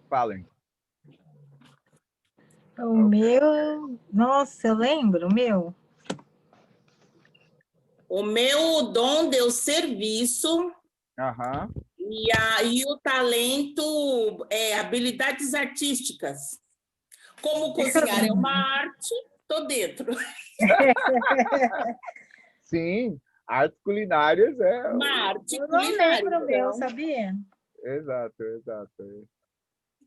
Falem. O meu... Nossa, eu lembro o meu. O meu dom deu serviço Aham. e o talento habilidades artísticas. Como cozinhar é uma arte, tô dentro. Sim, artes culinárias é... Uma arte Eu não culinária. lembro o meu, Então, sabia? Exato, exato.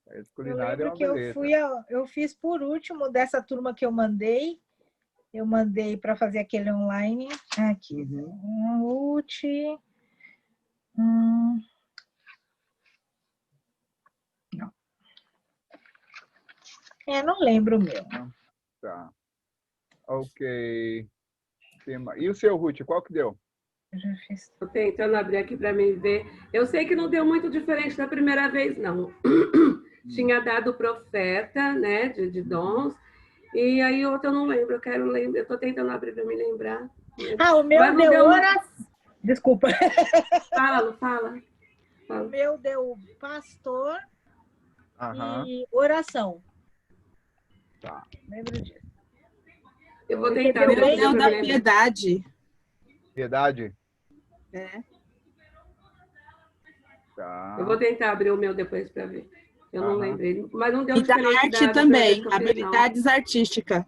Arte Eu culinária é lembro uma que beleza. eu fiz por último dessa turma que eu mandei. Eu mandei para fazer aquele online. Aqui. Ruth. Não. Não lembro o meu. Tá. Ok. E o seu, Ruth, qual que deu? Eu já fiz. Estou tentando abrir aqui para mim ver. Eu sei que não deu muito diferente da primeira vez, não. Tinha dado profeta, né, de dons. E aí outro eu não lembro, eu quero lembrar. Eu estou tentando abrir para me lembrar. O meu deu oração. Desculpa. Fala. O meu deu pastor Aham. e oração. Tá. Lembro disso. Eu vou tentar. Meu deu da piedade. Piedade? É. Tá. Eu vou tentar abrir o meu depois para ver. Eu não lembrei. Mas não deu E da arte também, habilidades artísticas.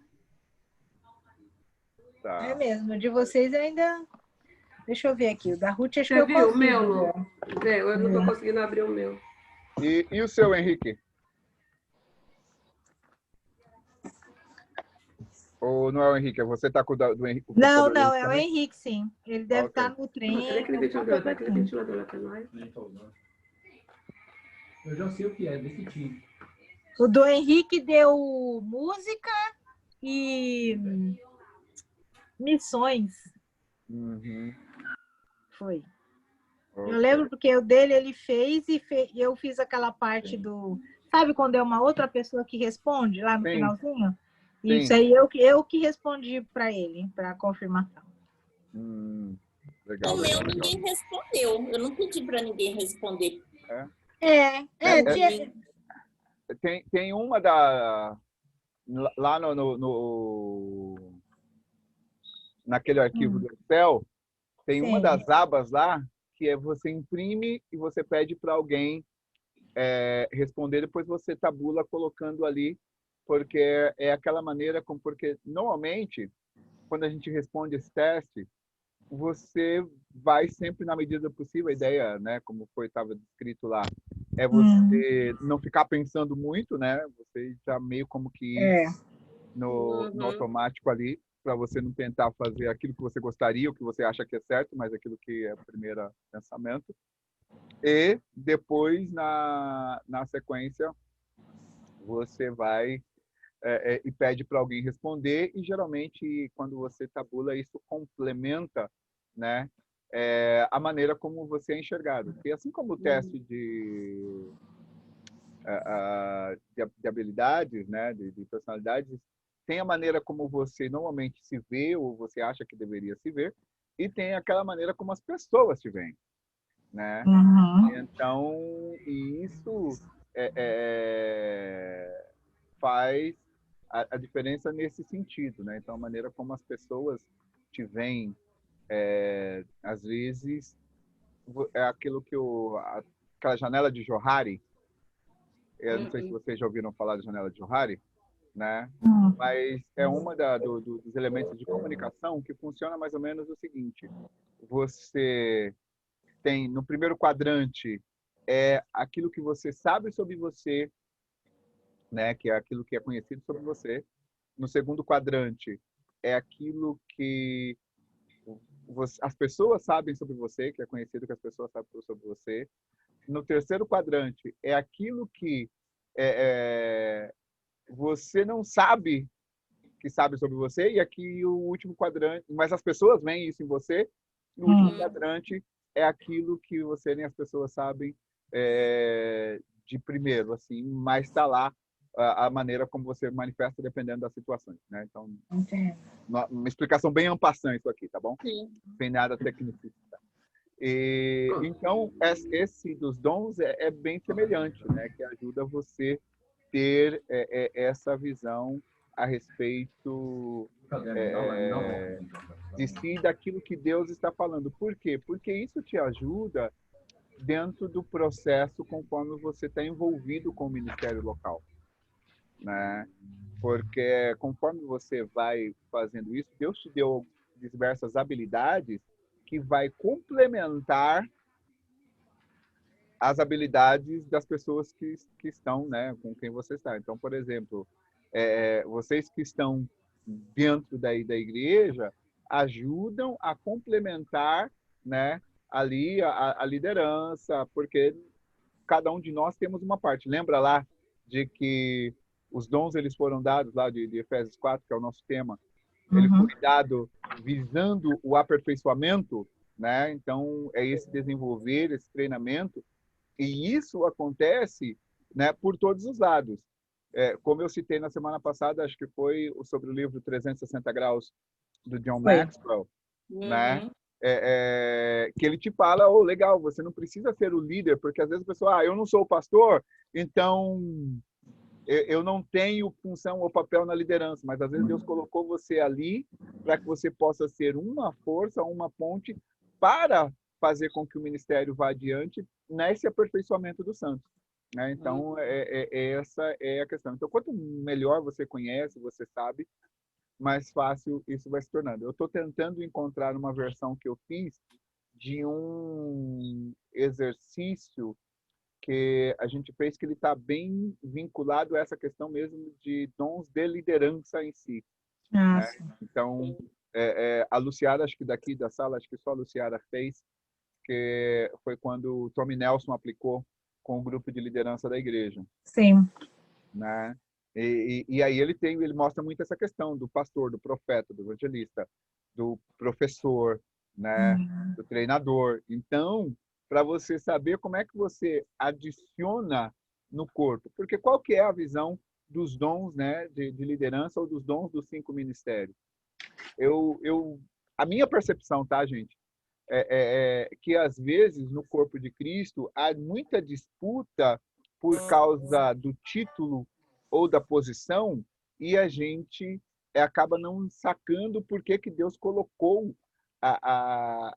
Tá. É mesmo, de vocês ainda... Deixa eu ver aqui, o da Ruth acho que eu Você viu consigo. o meu, Lu? Eu não estou conseguindo abrir o meu. E o seu, Henrique? Ou não é o Henrique? Você está com o do Henrique? Não, é o Henrique, sim. Ele deve estar no trem. Cadê aquele ventilador? Dá aquele ventilador lá para nós. Eu já sei o que é, definitivo. O do Henrique deu música e missões. Foi. Okay. Eu lembro porque o dele ele fez e eu fiz aquela parte do... Sabe quando é uma outra pessoa que responde lá no finalzinho? Sim. Isso aí eu que respondi para ele, para confirmação. Legal, o meu ninguém respondeu. Eu não pedi para ninguém responder. Tem uma da... Lá naquele arquivo do Excel, tem uma das abas lá que é você imprime e você pede para alguém responder, depois você tabula colocando ali, porque é aquela maneira como... Porque, normalmente, quando a gente responde esse teste, você vai sempre na medida possível, a ideia, né, como estava descrito lá, é você não ficar pensando muito, né? Você já meio como que no automático ali, para você não tentar fazer aquilo que você gostaria, o que você acha que é certo, mas aquilo que é o primeiro pensamento. E depois, na sequência, você vai e pede para alguém responder, e geralmente, quando você tabula, isso complementa, né, a maneira como você é enxergado. Porque assim como o teste de habilidades, né, de personalidades, tem a maneira como você normalmente se vê ou você acha que deveria se ver, e tem aquela maneira como as pessoas te veem, né? Então, isso faz a diferença nesse sentido, né? Então, a maneira como as pessoas te veem, às vezes, é aquilo que aquela janela de Johari, eu não sei se vocês já ouviram falar da janela de Johari, né? Mas é uma dos elementos de comunicação que funciona mais ou menos o seguinte: você tem no primeiro quadrante aquilo que você sabe sobre você, né? Que é aquilo que é conhecido sobre você. No segundo quadrante é aquilo que as pessoas sabem sobre você, que é conhecido que as pessoas sabem sobre você. No terceiro quadrante é aquilo que você não sabe que sabe sobre você, e aqui o último quadrante, mas as pessoas veem isso em você. No último quadrante é aquilo que você nem as pessoas sabem de primeiro, assim, mas está lá a maneira como você manifesta dependendo das situações, né? Então, uma explicação bem en passant isso aqui, tá bom? Sim. Sem nada tecnicista. Então, esse dos dons é bem semelhante, né? Que ajuda você ter essa visão a respeito de si, daquilo que Deus está falando. Por quê? Porque isso te ajuda dentro do processo conforme você está envolvido com o ministério local, né? Porque conforme você vai fazendo isso, Deus te deu diversas habilidades que vai complementar as habilidades das pessoas que estão, né, com quem você está. Então, por exemplo, vocês que estão dentro da igreja ajudam a complementar, né, ali a liderança, porque cada um de nós temos uma parte. Lembra lá de que os dons eles foram dados lá de Efésios 4, que é o nosso tema, ele foi dado visando o aperfeiçoamento, né? Então, é esse desenvolver, esse treinamento, e isso acontece, né, por todos os lados. Como eu citei na semana passada, acho que foi sobre o livro 360 Graus, do John Maxwell, né? Que ele te fala, legal, você não precisa ser o líder, porque às vezes a pessoa, eu não sou o pastor, então eu não tenho função ou papel na liderança, mas às vezes Deus colocou você ali para que você possa ser uma força, uma ponte para fazer com que o ministério vá adiante nesse aperfeiçoamento dos santos, né? Então, essa é a questão. Então, quanto melhor você conhece, você sabe, mais fácil isso vai se tornando. Eu estou tentando encontrar uma versão que eu fiz de um exercício que a gente fez que ele está bem vinculado a essa questão mesmo de dons de liderança em si. Né? Então, a Luciara, acho que daqui da sala, acho que só a Luciara fez, que foi quando o Tommy Nelson aplicou com o grupo de liderança da igreja. Sim. Né? E aí ele mostra muito essa questão do pastor, do profeta, do evangelista, do professor, né? Do treinador. Então, para você saber como é que você adiciona no corpo, porque qual que é a visão dos dons, né, de liderança ou dos dons dos 5 ministérios? A minha percepção, tá, gente, que às vezes no corpo de Cristo há muita disputa por causa do título ou da posição, e a gente acaba não sacando por que Deus colocou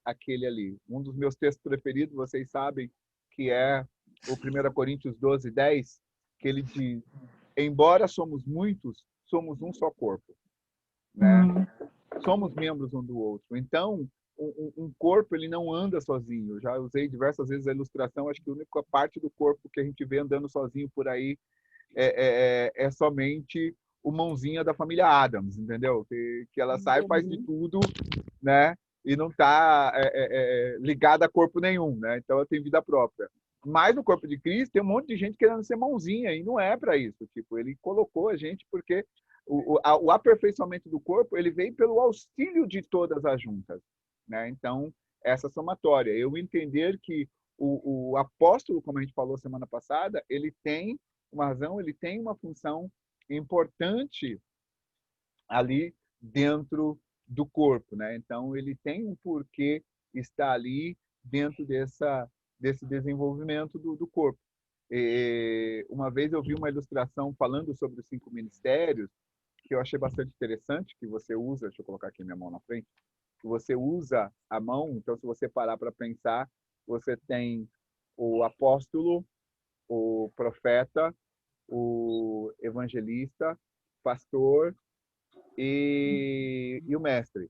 aquele ali. Um dos meus textos preferidos, vocês sabem, que é o 1 Coríntios 12:10, que ele diz, embora somos muitos, somos um só corpo, né? Somos membros um do outro. Então, um corpo ele não anda sozinho. Eu já usei diversas vezes a ilustração, acho que a única parte do corpo que a gente vê andando sozinho por aí é somente o mãozinha da família Adams, entendeu? Que ela sai e faz de tudo, né? E não está ligada a corpo nenhum, né? Então ela tem vida própria. Mas no corpo de Cristo tem um monte de gente querendo ser mãozinha e não é para isso. Tipo, ele colocou a gente porque o aperfeiçoamento do corpo ele vem pelo auxílio de todas as juntas, né? Então essa somatória, eu entender que o apóstolo, como a gente falou semana passada, ele tem uma razão, ele tem uma função importante ali dentro do corpo, né? Então ele tem um porquê estar ali dentro desse desenvolvimento do corpo. Uma vez eu vi uma ilustração falando sobre os 5 ministérios que eu achei bastante interessante, que você usa, deixa eu colocar aqui minha mão na frente, que você usa a mão, então se você parar para pensar, você tem o apóstolo, o profeta, o evangelista, pastor e o mestre.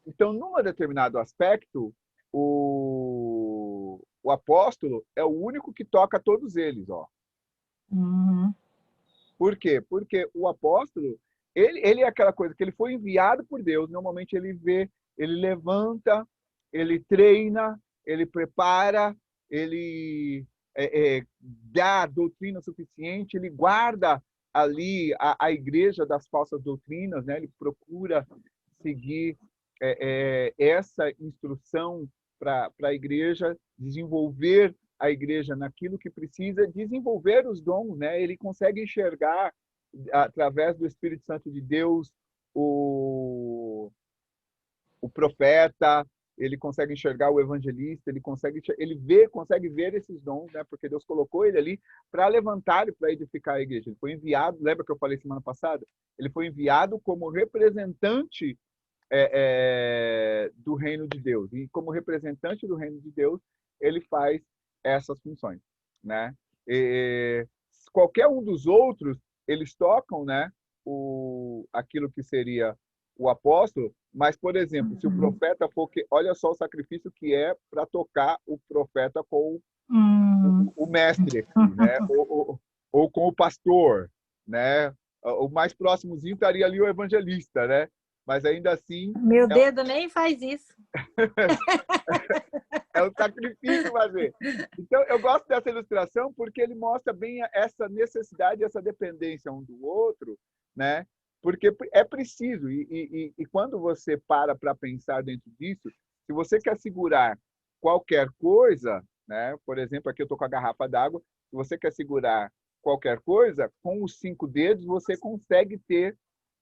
Então, num determinado aspecto, o apóstolo é o único que toca todos eles, ó. Por quê? Porque o apóstolo, ele é aquela coisa que ele foi enviado por Deus, normalmente ele levanta, ele treina, ele prepara, ele dá a doutrina suficiente, ele guarda ali a igreja das falsas doutrinas, né? Ele procura seguir essa instrução para a igreja, desenvolver a igreja naquilo que precisa, desenvolver os dons, né? Ele consegue enxergar, através do Espírito Santo de Deus, o profeta, ele consegue enxergar o evangelista, consegue ver esses dons, né? Porque Deus colocou ele ali para levantar e para edificar a igreja. Ele foi enviado, lembra que eu falei semana passada? Ele foi enviado como representante do reino de Deus. E como representante do reino de Deus, ele faz essas funções, né? Qualquer um dos outros, eles tocam, né, aquilo que seria o apóstolo, mas, por exemplo, se o profeta for... Olha só o sacrifício que é para tocar o profeta com o mestre, aqui, né? ou com o pastor, né? O mais próximozinho estaria ali o evangelista, né? Mas ainda assim... Meu dedo nem faz isso. É um sacrifício fazer. Então, eu gosto dessa ilustração porque ele mostra bem essa necessidade, essa dependência um do outro, né? Porque é preciso. E quando você para pensar dentro disso, se você quer segurar qualquer coisa, né? Por exemplo, aqui eu estou com a garrafa d'água, se você quer segurar qualquer coisa, com os 5 dedos você consegue ter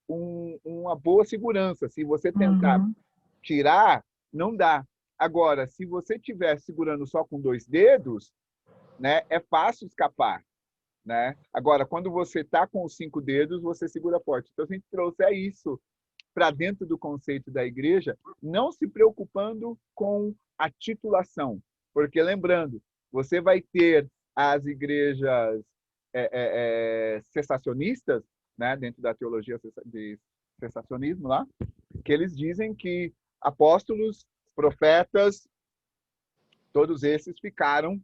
uma boa segurança. Se você tentar tirar, não dá. Agora, se você estiver segurando só com 2 dedos, né, é fácil escapar, né? Agora, quando você está com os 5 dedos, você segura forte. Então, a gente trouxe isso para dentro do conceito da igreja, não se preocupando com a titulação. Porque, lembrando, você vai ter as igrejas cessacionistas, né, dentro da teologia de cessacionismo lá, que eles dizem que apóstolos, profetas, todos esses ficaram...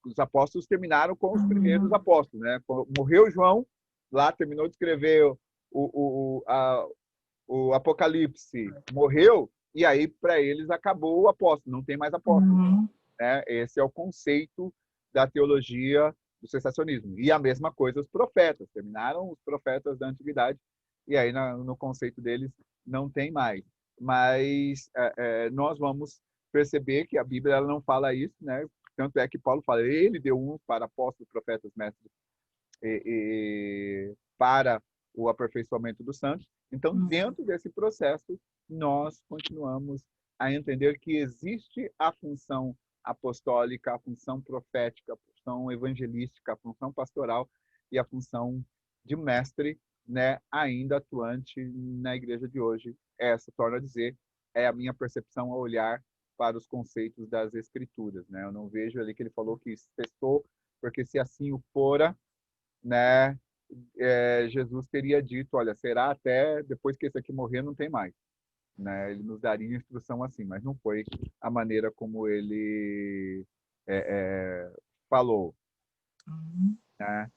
os apóstolos terminaram com os primeiros apóstolos, né? Morreu João, lá terminou de escrever o Apocalipse, morreu, e aí para eles acabou o apóstolo, não tem mais apóstolo. Né? Esse é o conceito da teologia do cessacionismo. E a mesma coisa os profetas, terminaram os profetas da antiguidade, e aí no conceito deles não tem mais. Mas nós vamos perceber que a Bíblia ela não fala isso, né? Tanto é que Paulo fala, ele deu uns para apóstolos, profetas, mestres, para o aperfeiçoamento dos santos. Então, dentro desse processo, nós continuamos a entender que existe a função apostólica, a função profética, a função evangelística, a função pastoral e a função de mestre, né, ainda atuante na igreja de hoje. Essa, torna a dizer, é a minha percepção ao olhar para os conceitos das escrituras, né? Eu não vejo ali que ele falou que cessou, porque se assim o fora, né, Jesus teria dito, olha, será até depois que esse aqui morrer não tem mais, né? Ele nos daria instrução assim, mas não foi a maneira como ele falou, né?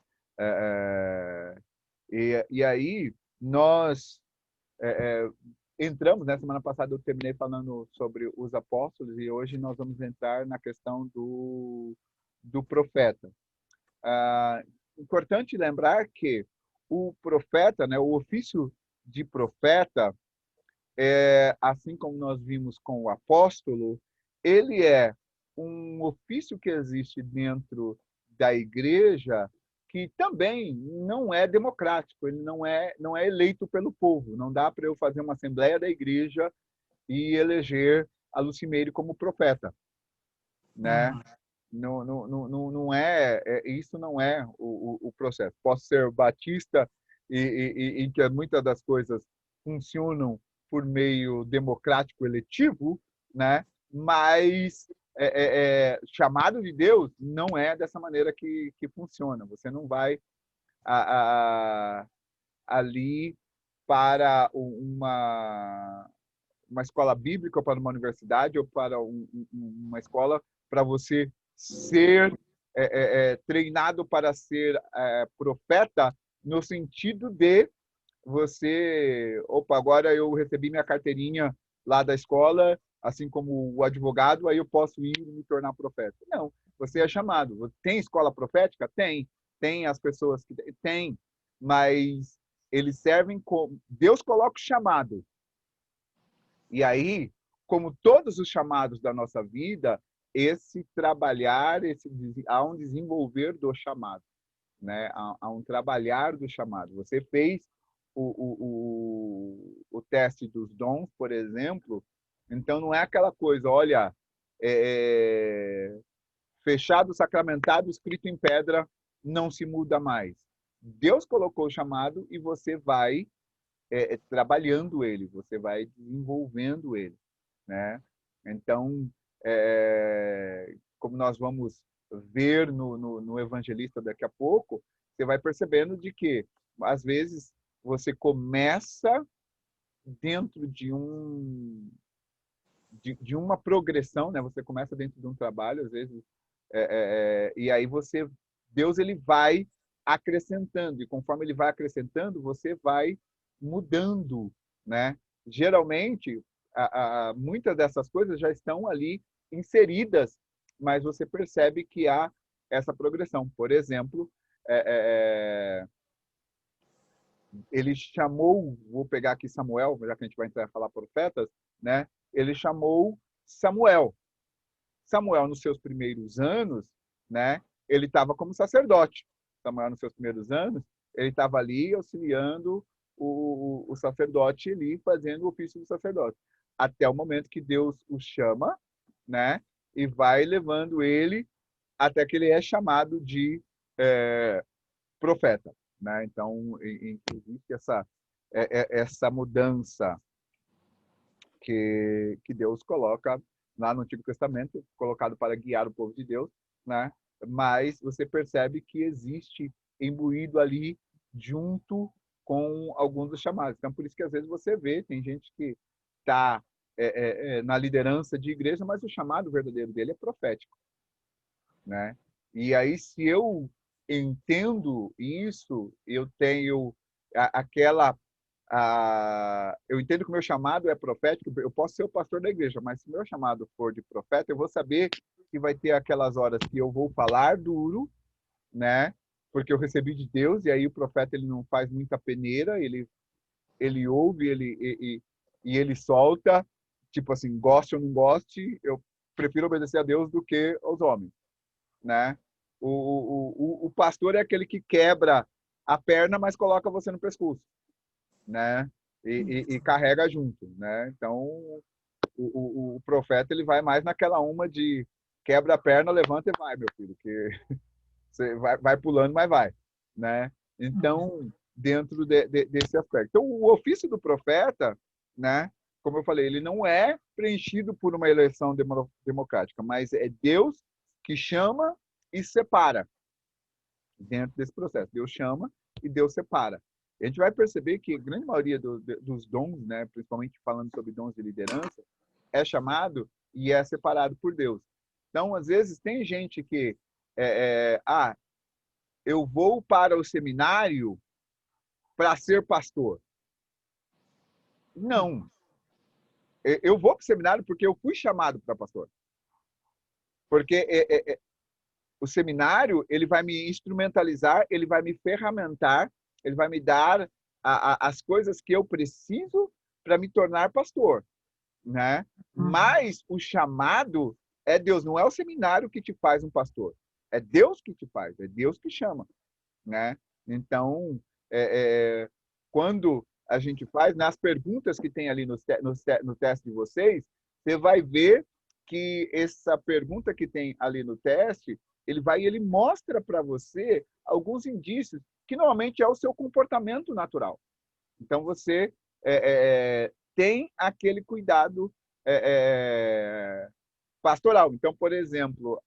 E aí nós entramos, né? Semana passada eu terminei falando sobre os apóstolos e hoje nós vamos entrar na questão do profeta. Importante lembrar que o profeta, né, o ofício de profeta, assim como nós vimos com o apóstolo, ele é um ofício que existe dentro da igreja que também não é democrático, ele não é eleito pelo povo. Não dá para eu fazer uma assembleia da igreja e eleger a Lucimeire como profeta, né? Não isso não é o processo. Posso ser batista em que muitas das coisas funcionam por meio democrático eletivo, né? Mas chamado de Deus não é dessa maneira que funciona. Você não vai ali para uma escola bíblica, ou para uma universidade, ou para uma escola para você ser treinado para ser profeta, no sentido de você... Opa, agora eu recebi minha carteirinha lá da escola, assim como o advogado, aí eu posso ir e me tornar profeta. Não, você é chamado. Tem escola profética? Tem. Tem as pessoas que... Tem, mas eles servem como... Deus coloca o chamado. E aí, como todos os chamados da nossa vida, esse trabalhar, há um desenvolver do chamado, né? Há um trabalhar do chamado. Você fez o teste dos dons, por exemplo, então não é aquela coisa, olha, fechado, sacramentado, escrito em pedra, não se muda mais. Deus colocou o chamado e você vai trabalhando ele, você vai desenvolvendo ele, né? Então, como nós vamos ver no evangelista daqui a pouco, você vai percebendo de que, às vezes, você começa dentro de uma progressão, né? Você começa dentro de um trabalho, às vezes, e aí Deus ele vai acrescentando, e conforme ele vai acrescentando, você vai mudando, né? Geralmente, muitas dessas coisas já estão ali inseridas, mas você percebe que há essa progressão. Por exemplo, ele chamou, vou pegar aqui Samuel, já que a gente vai entrar a falar profetas, né? Ele chamou Samuel. Samuel, nos seus primeiros anos, né? Ele estava como sacerdote. Samuel, nos seus primeiros anos, ele estava ali auxiliando o sacerdote ali, fazendo o ofício do sacerdote. Até o momento que Deus o chama, né? E vai levando ele até que ele é chamado de profeta, né? Então, existe essa mudança que Deus coloca lá no Antigo Testamento, colocado para guiar o povo de Deus, né? Mas você percebe que existe imbuído ali junto com alguns dos chamados. Então, por isso que às vezes você vê, tem gente que está na liderança de igreja, mas o chamado verdadeiro dele é profético, né? E aí, se eu entendo isso, eu tenho eu entendo que o meu chamado é profético, eu posso ser o pastor da igreja, mas se o meu chamado for de profeta, eu vou saber que vai ter aquelas horas que eu vou falar duro, né? Porque eu recebi de Deus, e aí o profeta ele não faz muita peneira, ele ouve, e ele solta, tipo assim, goste ou não goste, eu prefiro obedecer a Deus do que aos homens, né? O pastor é aquele que quebra a perna, mas coloca você no pescoço, né? E carrega junto, né? Então, o profeta ele vai mais naquela uma de quebra a perna, levanta e vai, meu filho, que você vai pulando, mas vai, né? Então, dentro desse aspecto. Então, o ofício do profeta, né? Como eu falei, ele não é preenchido por uma eleição democrática, mas é Deus que chama e separa dentro desse processo. Deus chama e Deus separa. A gente vai perceber que a grande maioria dos dons, né, principalmente falando sobre dons de liderança, é chamado e é separado por Deus. Então, às vezes, tem gente que eu vou para o seminário para ser pastor. Não. Eu vou para o seminário porque eu fui chamado para pastor. Porque o seminário ele vai me instrumentalizar, ele vai me ferramentar, ele vai me dar as coisas que eu preciso para me tornar pastor, né? Mas o chamado é Deus, não é o seminário que te faz um pastor, é Deus que te faz, é Deus que chama, né? Então, quando a gente faz, nas perguntas que tem ali no teste de vocês, você vai ver que essa pergunta que tem ali no teste, ele mostra para você alguns indícios que normalmente é o seu comportamento natural. Então, você tem aquele cuidado pastoral. Então, por exemplo,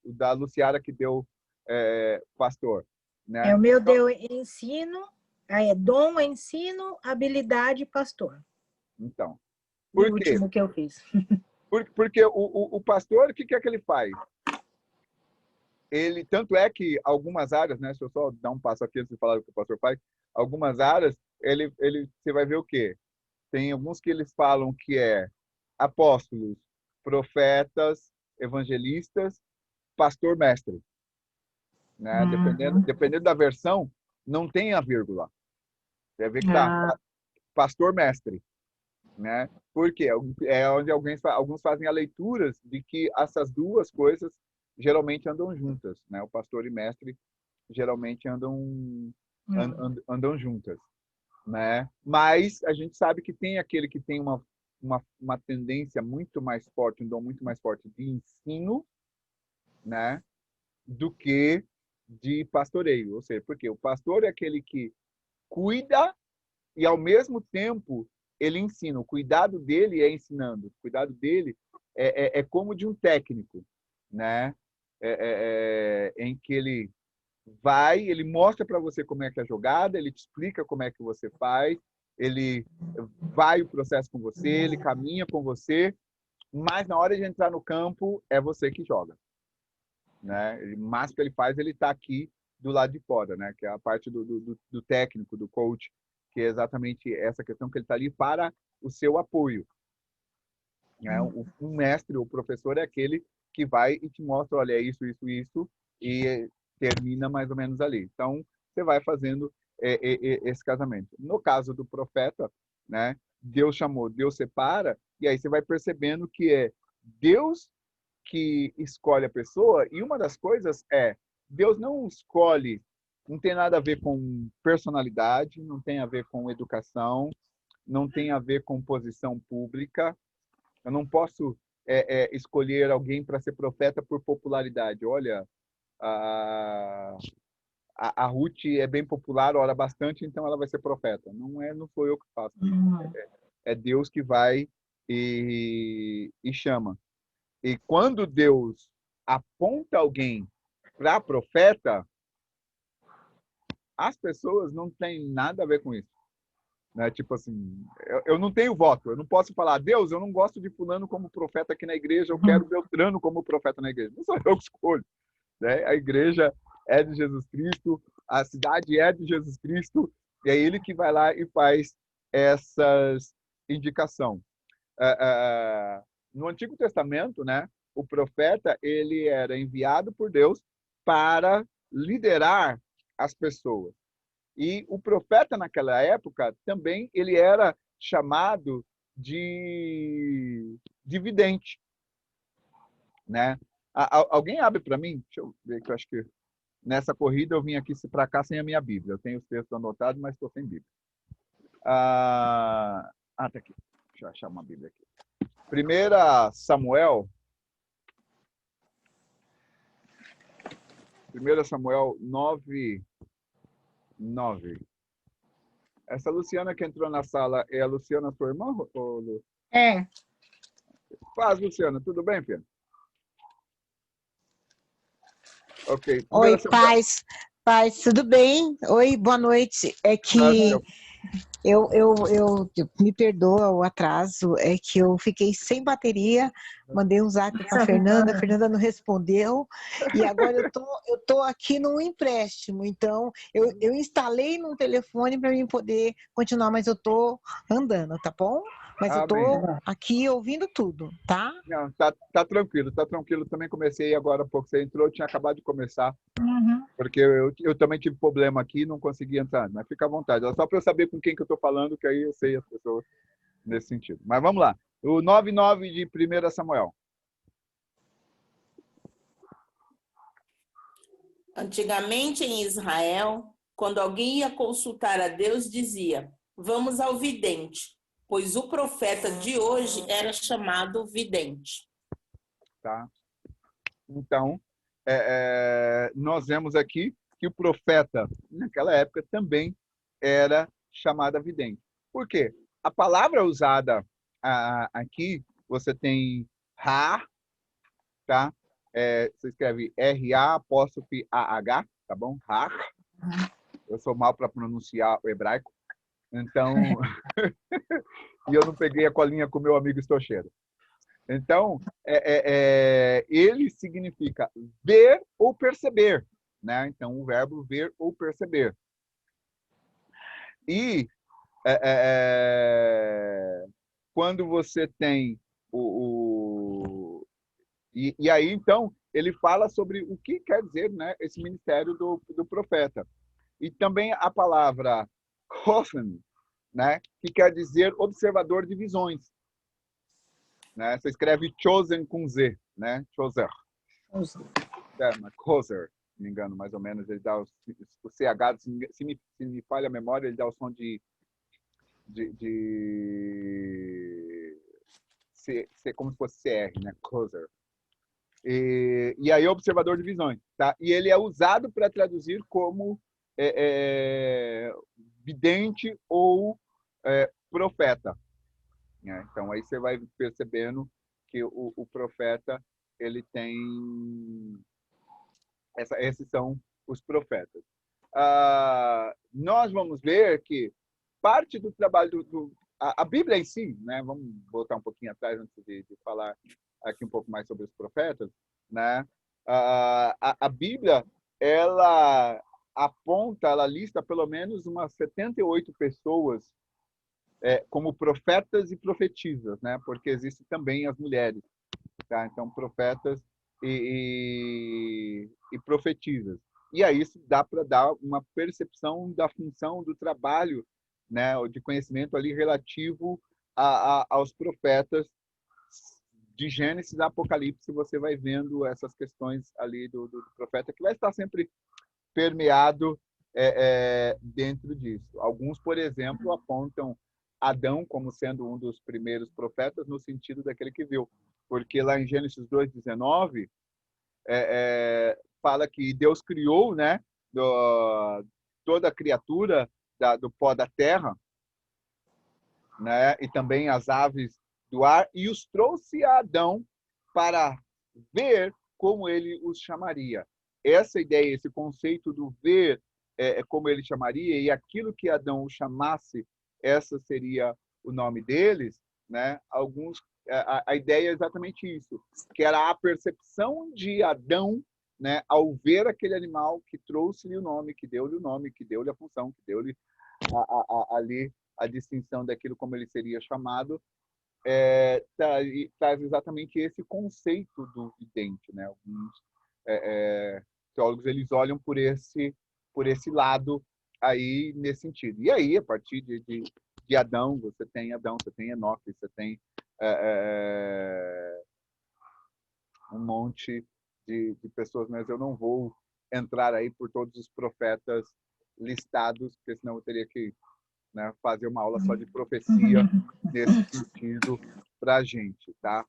o da Luciara que deu pastor. Né? O meu deu ensino, dom, ensino, habilidade, pastor. Então, por quê? O último que eu fiz. Porque o pastor, o que é que ele faz? Ele, tanto é que algumas áreas, né? Deixa eu só dar um passo aqui antes de falar o que o pastor faz. Algumas áreas, você vai ver o quê? Tem alguns que eles falam que é apóstolos, profetas, evangelistas, pastor, mestre. Né? Dependendo da versão, não tem a vírgula. Você vai ver que tá pastor, mestre. Né? Porque é onde alguns fazem a leitura de que essas duas coisas geralmente andam juntas, né? O pastor e mestre geralmente andam juntas, né? Mas a gente sabe que tem aquele que tem uma tendência muito mais forte, um dom muito mais forte de ensino, né? Do que de pastoreio. Ou seja, porque o pastor é aquele que cuida e, ao mesmo tempo, ele ensina. O cuidado dele é ensinando. O cuidado dele é como de um técnico, né? Em que ele vai, ele mostra para você como é que é a jogada, ele te explica como é que você faz, ele vai o processo com você, ele caminha com você, mas na hora de entrar no campo, é você que joga, né? O máximo que ele faz, ele está aqui do lado de fora, né? Que é a parte do técnico, do coach, que é exatamente essa questão que ele está ali para o seu apoio, né? O mestre, o professor é aquele que vai e te mostra, olha, é isso, isso, isso, e termina mais ou menos ali. Então, você vai fazendo esse casamento. No caso do profeta, né? Deus chamou, Deus separa, e aí você vai percebendo que é Deus que escolhe a pessoa, e uma das coisas é, Deus não escolhe, não tem nada a ver com personalidade, não tem a ver com educação, não tem a ver com posição pública. Eu não posso escolher alguém para ser profeta por popularidade. Olha, a Ruth é bem popular, ora bastante, então ela vai ser profeta. Não sou eu que faço. É Deus que vai e chama. E quando Deus aponta alguém para profeta, as pessoas não têm nada a ver com isso. Né? Tipo assim, eu não tenho voto. Eu não posso falar, Deus, eu não gosto de fulano como profeta aqui na igreja, eu quero Beltrano como profeta na igreja. Não sou eu que escolho. Né? A igreja é de Jesus Cristo, a cidade é de Jesus Cristo, e é ele que vai lá e faz essas indicações. No Antigo Testamento, né, o profeta ele era enviado por Deus para liderar as pessoas. E o profeta naquela época também ele era chamado de vidente, né? Alguém abre para mim? Deixa eu ver que eu acho que nessa corrida eu vim aqui para cá sem a minha Bíblia. Eu tenho os textos anotados, mas estou sem Bíblia. Tá aqui. Deixa eu achar uma Bíblia aqui. 1 Samuel 9:9. Essa Luciana que entrou na sala é a Luciana, sua irmã, Lu? É. Paz, Luciana. Tudo bem, filha? Ok. Oi, paz, tudo bem? Oi, boa noite. É que eu me perdoa o atraso, é que eu fiquei sem bateria, mandei um zap para a Fernanda não respondeu, e agora eu tô aqui num empréstimo, então eu instalei num telefone para mim poder continuar, mas eu tô andando, tá bom? Mas eu tô aqui ouvindo tudo, tá? Não, tá tranquilo, tá tranquilo. Também comecei agora há pouco. Você entrou, eu tinha acabado de começar. Porque eu também tive problema aqui, não consegui entrar. Mas fica à vontade. É só para eu saber com quem que eu estou falando, que aí eu sei as pessoas nesse sentido. Mas vamos lá. O 9:9 de 1 Samuel. Antigamente em Israel, quando alguém ia consultar a Deus, dizia: vamos ao vidente, pois o profeta de hoje era chamado vidente. Tá? Então, nós vemos aqui que o profeta, naquela época, também era chamado vidente. Por quê? A palavra usada aqui, você tem Ra, tá? Você escreve R-A'-A-H, tá bom? Ra. Eu sou mal para pronunciar o hebraico. Então, e eu não peguei a colinha com meu amigo estocheiro. Então, ele significa ver ou perceber, né? Então, o verbo ver ou perceber. E quando você tem e aí, então, ele fala sobre o que quer dizer, né, esse ministério do profeta. E também a palavra Hofen, né, que quer dizer observador de visões. Né? Você escreve chosen com Z, né? Choser. Choser, se não me engano, mais ou menos. Ele dá o CH, se me falha a memória, ele dá o som de ser como se fosse CR, né? Closer. E aí observador de visões, tá? E ele é usado para traduzir como vidente ou profeta, né? Então aí você vai percebendo que o profeta ele tem esses são os profetas. Nós vamos ver que parte do trabalho a Bíblia em si, né? Vamos voltar um pouquinho atrás antes de falar aqui um pouco mais sobre os profetas, né? A Bíblia ela aponta, ela lista pelo menos umas 78 pessoas como profetas e profetisas, né? Porque existem também as mulheres, tá? Então profetas e profetisas. E aí isso dá para dar uma percepção da função do trabalho, né, de conhecimento ali relativo aos profetas de Gênesis a Apocalipse. Você vai vendo essas questões ali do profeta que vai estar sempre permeado dentro disso. Alguns, por exemplo, apontam Adão como sendo um dos primeiros profetas no sentido daquele que viu, porque lá em Gênesis 2:19 fala que Deus criou, né, toda a criatura do pó da terra, né, e também as aves do ar, e os trouxe a Adão para ver como ele os chamaria. Essa ideia, esse conceito do ver como ele chamaria, e aquilo que Adão o chamasse, essa seria o nome deles, né? A ideia é exatamente isso, que era a percepção de Adão, né, ao ver aquele animal que trouxe-lhe o nome, que deu-lhe o nome, que deu-lhe a função, que deu-lhe ali a distinção daquilo como ele seria chamado, traz exatamente esse conceito do vidente, né? Alguns teólogos eles olham por esse lado aí nesse sentido. E aí, a partir de Adão, você tem Enoque, você tem um monte de pessoas, mas eu não vou entrar aí por todos os profetas listados, porque senão eu teria que, né, fazer uma aula só de profecia nesse sentido para a gente, tá?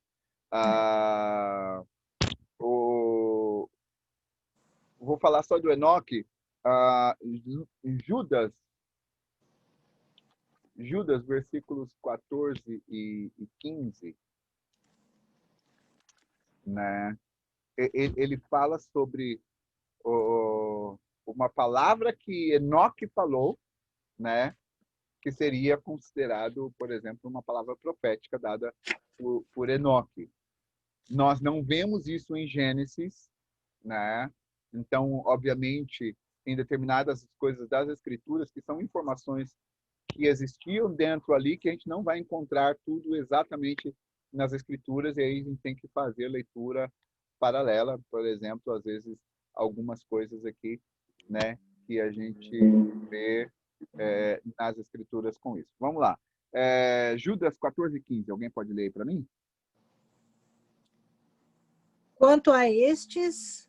Vou falar só do Enoque. Judas, versículos 14 e 15, né? Ele fala sobre uma palavra que Enoque falou, né? Que seria considerado, por exemplo, uma palavra profética dada por Enoque. Nós não vemos isso em Gênesis, né? Então, obviamente, em determinadas coisas das Escrituras, que são informações que existiam dentro ali, que a gente não vai encontrar tudo exatamente nas Escrituras, e aí a gente tem que fazer leitura paralela, por exemplo, às vezes, algumas coisas aqui, né, que a gente vê nas Escrituras com isso. Vamos lá. Judas 14:15. Alguém pode ler aí para mim? Quanto a estes,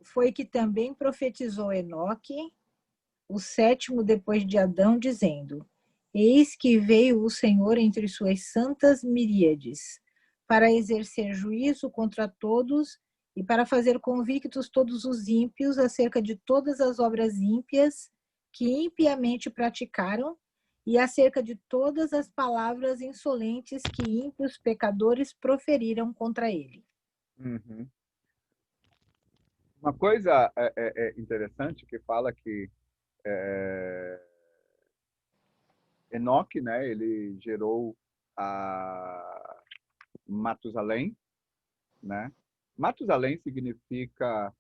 foi que também profetizou Enoque, o sétimo depois de Adão, dizendo: Eis que veio o Senhor entre suas santas miríades, para exercer juízo contra todos e para fazer convictos todos os ímpios acerca de todas as obras ímpias que impiamente praticaram e acerca de todas as palavras insolentes que ímpios pecadores proferiram contra ele. Uhum. Uma coisa interessante que fala que Enoque, né, ele gerou a Matusalém, né? Matusalém significa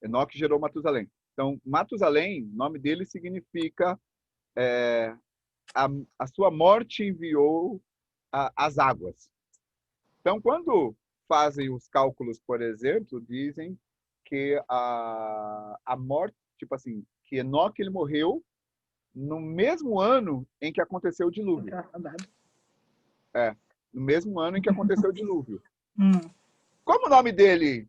Enoque gerou Matusalém. Então, Matusalém, o nome dele significa a sua morte enviou as águas. Então, quando fazem os cálculos, por exemplo, dizem que a morte, tipo assim, que Enoque ele morreu no mesmo ano em que aconteceu o dilúvio. No mesmo ano em que aconteceu o dilúvio. Como o nome dele,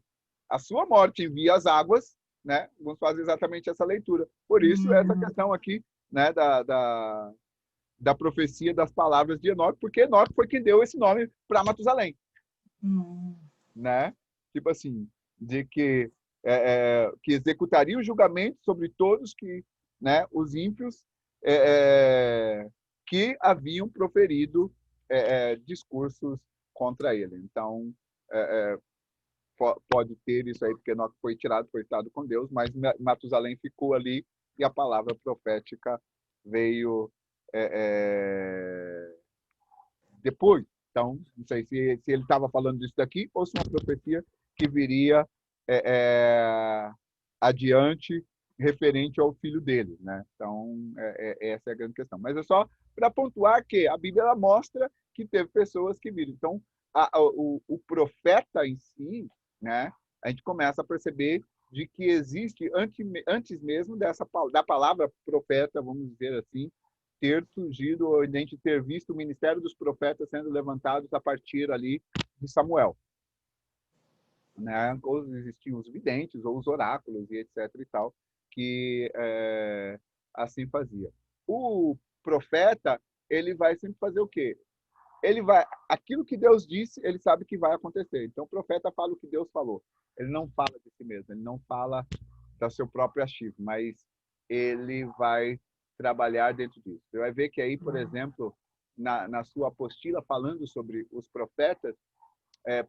a sua morte envia as águas, né? Vamos fazer exatamente essa leitura. Por isso, essa questão aqui né, da profecia das palavras de Enoque, porque Enoque foi quem deu esse nome para Matusalém, né? Tipo assim, de que executaria o julgamento sobre todos que, né, os ímpios que haviam proferido discursos contra ele. Então, pode ter isso aí, porque Enoque foi estado com Deus, mas Matusalém ficou ali e a palavra profética veio depois. Então, não sei se ele estava falando disso daqui ou se uma profecia que viria adiante referente ao filho dele, né? Então, essa é a grande questão. Mas é só para pontuar que a Bíblia ela mostra que teve pessoas que viram. Então, o profeta em si, né? A gente começa a perceber de que existe, antes mesmo da palavra profeta, vamos dizer assim, ter surgido, ou a gente ter visto o ministério dos profetas sendo levantados a partir ali de Samuel. Né? Ou existiam os videntes, ou os oráculos, e etc. e tal, que assim fazia. O profeta, ele vai sempre fazer o quê? Aquilo que Deus disse, ele sabe que vai acontecer. Então, o profeta fala o que Deus falou. Ele não fala de si mesmo, ele não fala do seu próprio achismo, mas ele vai trabalhar dentro disso. Você vai ver que aí, por exemplo, na sua apostila, falando sobre os profetas,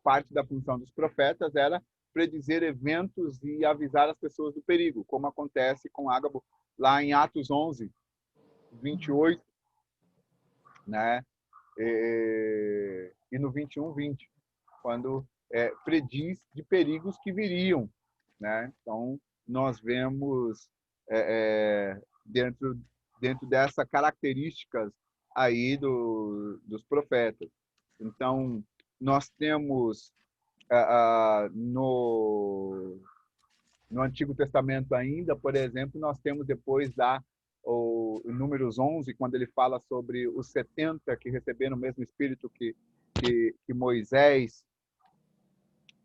parte da função dos profetas era predizer eventos e avisar as pessoas do perigo, como acontece com Ágabo lá em Atos 11, 28, né? E no 21, 20, quando prediz de perigos que viriam, né? Então, nós vemos dentro dessas características aí dos profetas. Então, nós temos no Antigo Testamento ainda, por exemplo, nós temos depois o Números 11, quando ele fala sobre os 70 que receberam o mesmo Espírito que Moisés,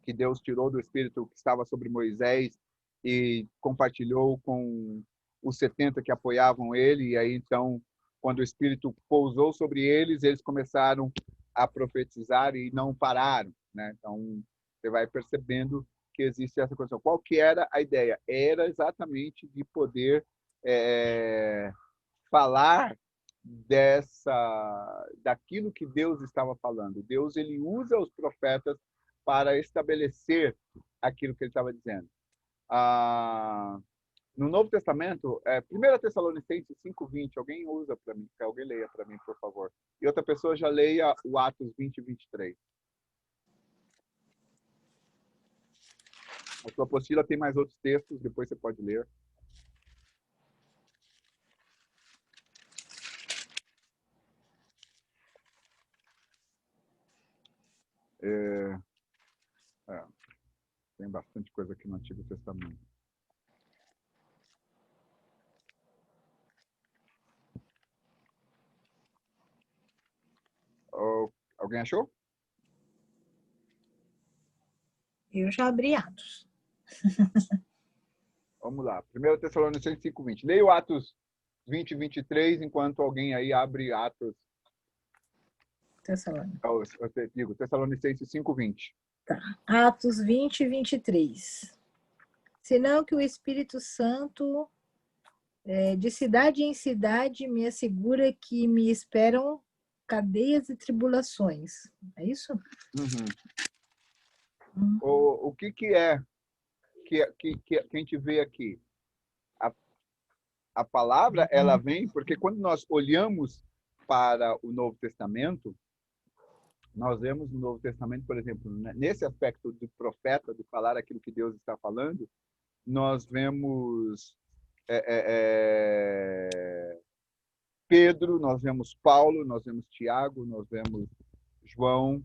que Deus tirou do Espírito que estava sobre Moisés e compartilhou com os 70 que apoiavam ele. E aí, então, quando o Espírito pousou sobre eles, eles começaram a profetizar e não pararam, né? Então, você vai percebendo que existe essa condição. Qual que era a ideia? Era exatamente de poder falar daquilo que Deus estava falando. Deus, ele usa os profetas para estabelecer aquilo que ele estava dizendo. No Novo Testamento, 1 Tessalonicenses 5:20, alguém usa para mim, alguém leia para mim, por favor. E outra pessoa já leia o Atos 20 e 23. A sua apostila tem mais outros textos, depois você pode ler. Tem bastante coisa aqui no Antigo Testamento. Alguém achou? Eu já abri Atos. Vamos lá. 1 Tessalonicenses 5:20. Leia o Atos 20 e 23, enquanto alguém aí abre Atos. Tessalonicenses 5:20. Tá. Atos 20 e 23. Senão que o Espírito Santo, de cidade em cidade, me assegura que me esperam cadeias e tribulações. É isso? Uhum. O que é que a gente vê aqui? A palavra, ela vem porque quando nós olhamos para o Novo Testamento, nós vemos no Novo Testamento, por exemplo, nesse aspecto do profeta, de falar aquilo que Deus está falando, nós vemos Pedro, nós vemos Paulo, nós vemos Tiago, nós vemos João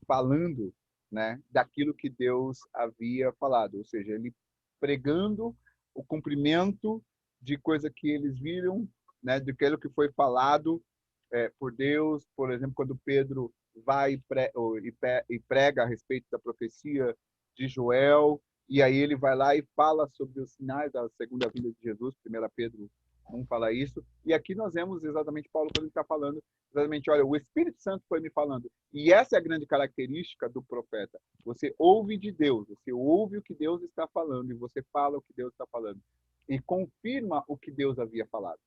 falando, né, daquilo que Deus havia falado, ou seja, ele pregando o cumprimento de coisa que eles viram, né, daquilo que foi falado por Deus. Por exemplo, quando Pedro vai e prega a respeito da profecia de Joel, e aí ele vai lá e fala sobre os sinais da segunda vinda de Jesus, 1 Pedro Um fala isso. E aqui nós vemos exatamente Paulo quando ele está falando, exatamente, olha, o Espírito Santo foi me falando. E essa é a grande característica do profeta. Você ouve de Deus, você ouve o que Deus está falando e você fala o que Deus está falando. E confirma o que Deus havia falado.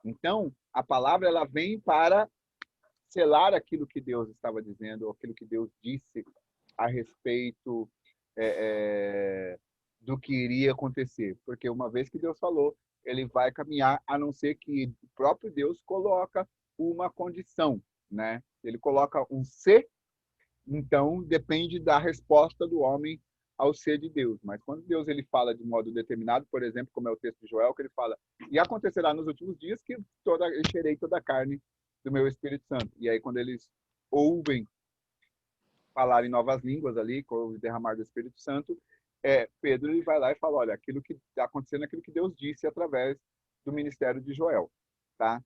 Então, a palavra ela vem para selar aquilo que Deus estava dizendo, ou aquilo que Deus disse a respeito do que iria acontecer. Porque uma vez que Deus falou, ele vai caminhar, a não ser que o próprio Deus coloca uma condição, né? Ele coloca um se, então depende da resposta do homem ao ser de Deus. Mas quando Deus ele fala de modo determinado, por exemplo, como é o texto de Joel, que ele fala, e acontecerá nos últimos dias que encherei toda a carne do meu Espírito Santo. E aí quando eles ouvem falar em novas línguas ali, com o derramar do Espírito Santo, Pedro ele vai lá e fala, olha, aquilo que está acontecendo é aquilo que Deus disse através do ministério de Joel. Tá?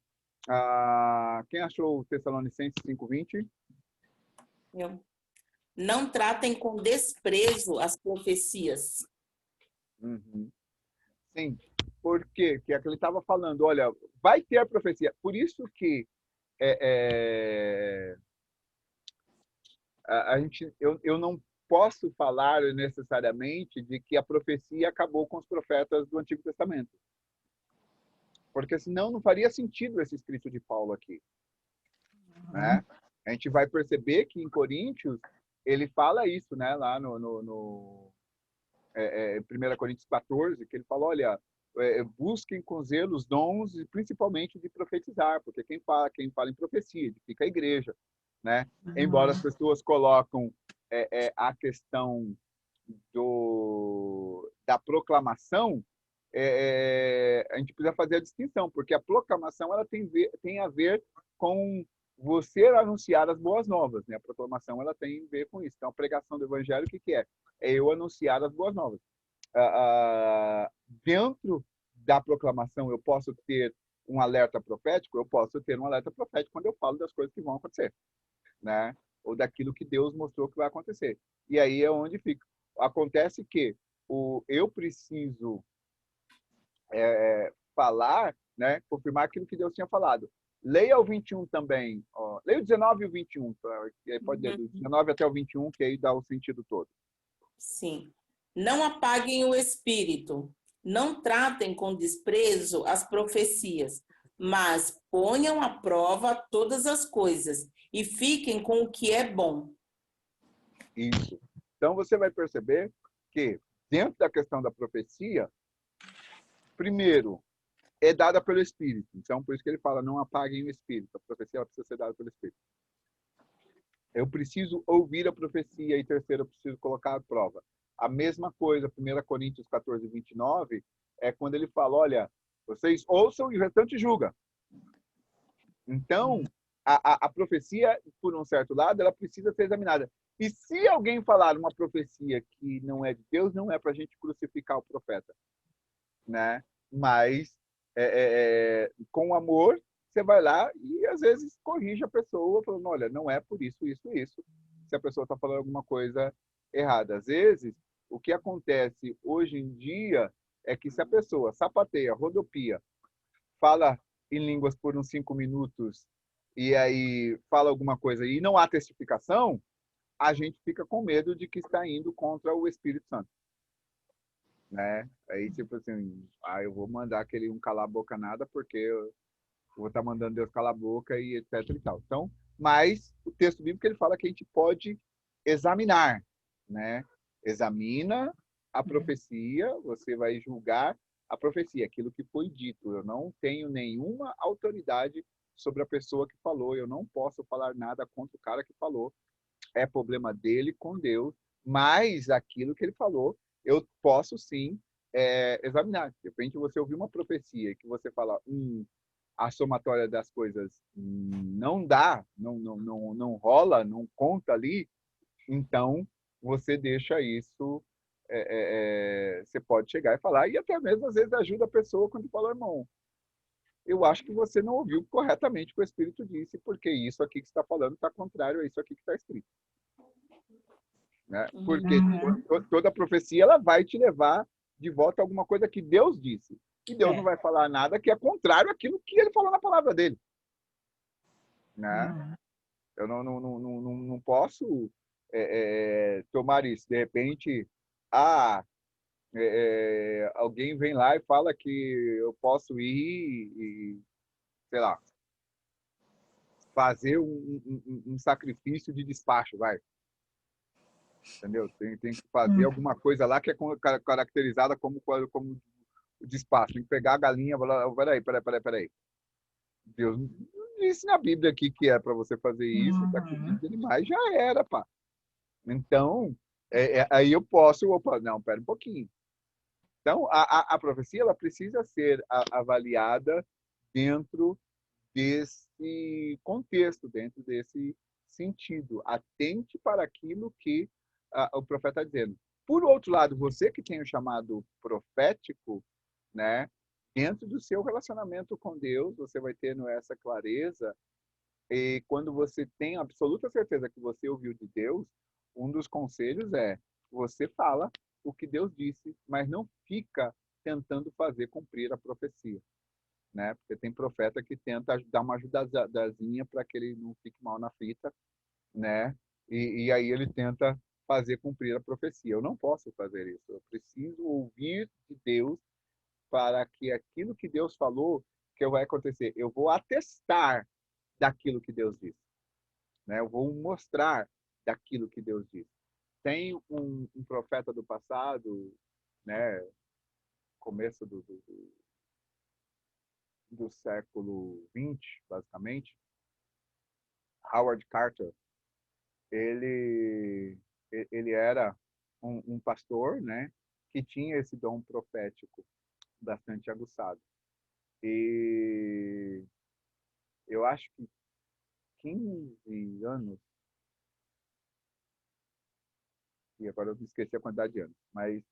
Quem achou o Tessalonicenses 5:20? Eu. Não tratem com desprezo as profecias. Uhum. Sim, por quê? Que é que ele estava falando, olha, vai ter a profecia. Por isso que eu não posso falar necessariamente de que a profecia acabou com os profetas do Antigo Testamento. Porque senão não faria sentido esse escrito de Paulo aqui. Né? A gente vai perceber que em Coríntios ele fala isso, né? Lá no 1 Coríntios 14, que ele fala, olha, busquem com zelo os dons, e principalmente de profetizar, porque quem fala em profecia, edifica a igreja. Né? Embora as pessoas colocam a questão da proclamação, a gente precisa fazer a distinção, porque a proclamação ela tem a ver com você anunciar as boas novas. Né? A proclamação ela tem a ver com isso. Então, a pregação do evangelho, o que é? É eu anunciar as boas novas. Dentro da proclamação, eu posso ter um alerta profético? Eu posso ter um alerta profético quando eu falo das coisas que vão acontecer. Né? Ou daquilo que Deus mostrou que vai acontecer. E aí é onde fica. Acontece que eu preciso falar, né? Confirmar aquilo que Deus tinha falado. Leia o 21 também. Ó. Leia o 19 e o 21. Pode ler do 19 até o 21, que aí dá o sentido todo. Sim. Não apaguem o espírito. Não tratem com desprezo as profecias, mas ponham à prova todas as coisas e fiquem com o que é bom. Isso. Então, você vai perceber que, dentro da questão da profecia, primeiro, é dada pelo Espírito. Então, por isso que ele fala, não apaguem o Espírito. A profecia ela precisa ser dada pelo Espírito. Eu preciso ouvir a profecia. E terceiro, eu preciso colocar a prova. A mesma coisa, 1 Coríntios 14, 29, é quando ele fala, olha, vocês ouçam e o restante julga. Então, a profecia, por um certo lado, ela precisa ser examinada. E se alguém falar uma profecia que não é de Deus, não é para a gente crucificar o profeta. Né? Mas, com amor, você vai lá e, às vezes, corrige a pessoa, falando, olha, não é por isso, isso, isso, se a pessoa está falando alguma coisa errada. Às vezes, o que acontece hoje em dia é que se a pessoa sapateia, rodopia, fala em línguas por uns 5 minutos e aí fala alguma coisa e não há testificação, a gente fica com medo de que está indo contra o Espírito Santo. Né? Aí, tipo assim, eu vou mandar aquele um calar a boca nada porque eu vou estar mandando Deus calar a boca e etc e tal. Então, mas o texto bíblico ele fala que a gente pode examinar, né? Examina a profecia, você vai julgar a profecia, aquilo que foi dito. Eu não tenho nenhuma autoridade sobre a pessoa que falou, eu não posso falar nada contra o cara que falou. É problema dele com Deus, mas aquilo que ele falou, eu posso sim examinar. De repente você ouviu uma profecia que você fala, a somatória das coisas não dá, não rola, não conta ali, então você deixa isso, você pode chegar e falar, e até mesmo às vezes ajuda a pessoa quando fala, irmão, eu acho que você não ouviu corretamente o que o Espírito disse, porque isso aqui que você está falando está contrário a isso aqui que está escrito. Né? Porque toda profecia ela vai te levar de volta a alguma coisa que Deus disse. E Deus não vai falar nada que é contrário àquilo que ele falou na palavra dele. Né? Eu não posso tomar isso. De repente, alguém vem lá e fala que eu posso ir e, sei lá, fazer um sacrifício de despacho, vai. Entendeu? Tem que fazer alguma coisa lá que é caracterizada como despacho. Tem que pegar a galinha e falar, peraí. Deus não disse na Bíblia aqui que é para você fazer isso, sacrifício de animais, já era, pá. Então, aí eu posso, não, pera um pouquinho. Então, a profecia ela precisa ser avaliada dentro desse contexto, dentro desse sentido. Atente para aquilo que o profeta está dizendo. Por outro lado, você que tem o chamado profético, né, dentro do seu relacionamento com Deus, você vai tendo essa clareza. E quando você tem absoluta certeza que você ouviu de Deus, um dos conselhos é você fala o que Deus disse, mas não fica tentando fazer cumprir a profecia. Né? Porque tem profeta que tenta dar uma ajudazinha para que ele não fique mal na fita, né? E aí ele tenta fazer cumprir a profecia. Eu não posso fazer isso. Eu preciso ouvir de Deus para que aquilo que Deus falou que vai acontecer. Eu vou atestar daquilo que Deus disse, né? Eu vou mostrar daquilo que Deus disse. Tem um profeta do passado, né? Começo do século XX, basicamente, Howard Carter. Ele era um pastor, né, que tinha esse dom profético bastante aguçado. E eu acho que 15 anos, e agora eu me esqueci a quantidade de anos, mas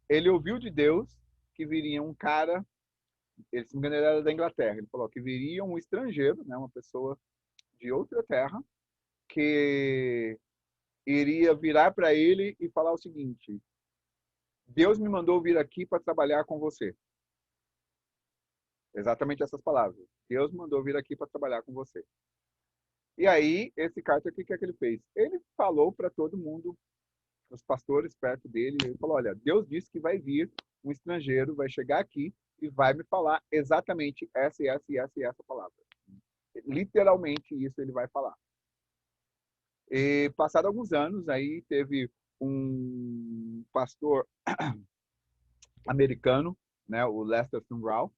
ele ouviu de Deus que viria um cara, ele, se não me engano, ele era da Inglaterra, ele falou que viria um estrangeiro, né, uma pessoa de outra terra, que iria virar para ele e falar o seguinte: Deus me mandou vir aqui para trabalhar com você. Exatamente essas palavras. Deus mandou vir aqui para trabalhar com você. E aí, esse Carter, o que é que ele fez? Ele falou para todo mundo, os pastores perto dele, ele falou, olha, Deus disse que vai vir um estrangeiro, vai chegar aqui e vai me falar exatamente essa palavra. Literalmente isso ele vai falar. E passado alguns anos, aí teve um pastor americano, né, o Lester Sumrall,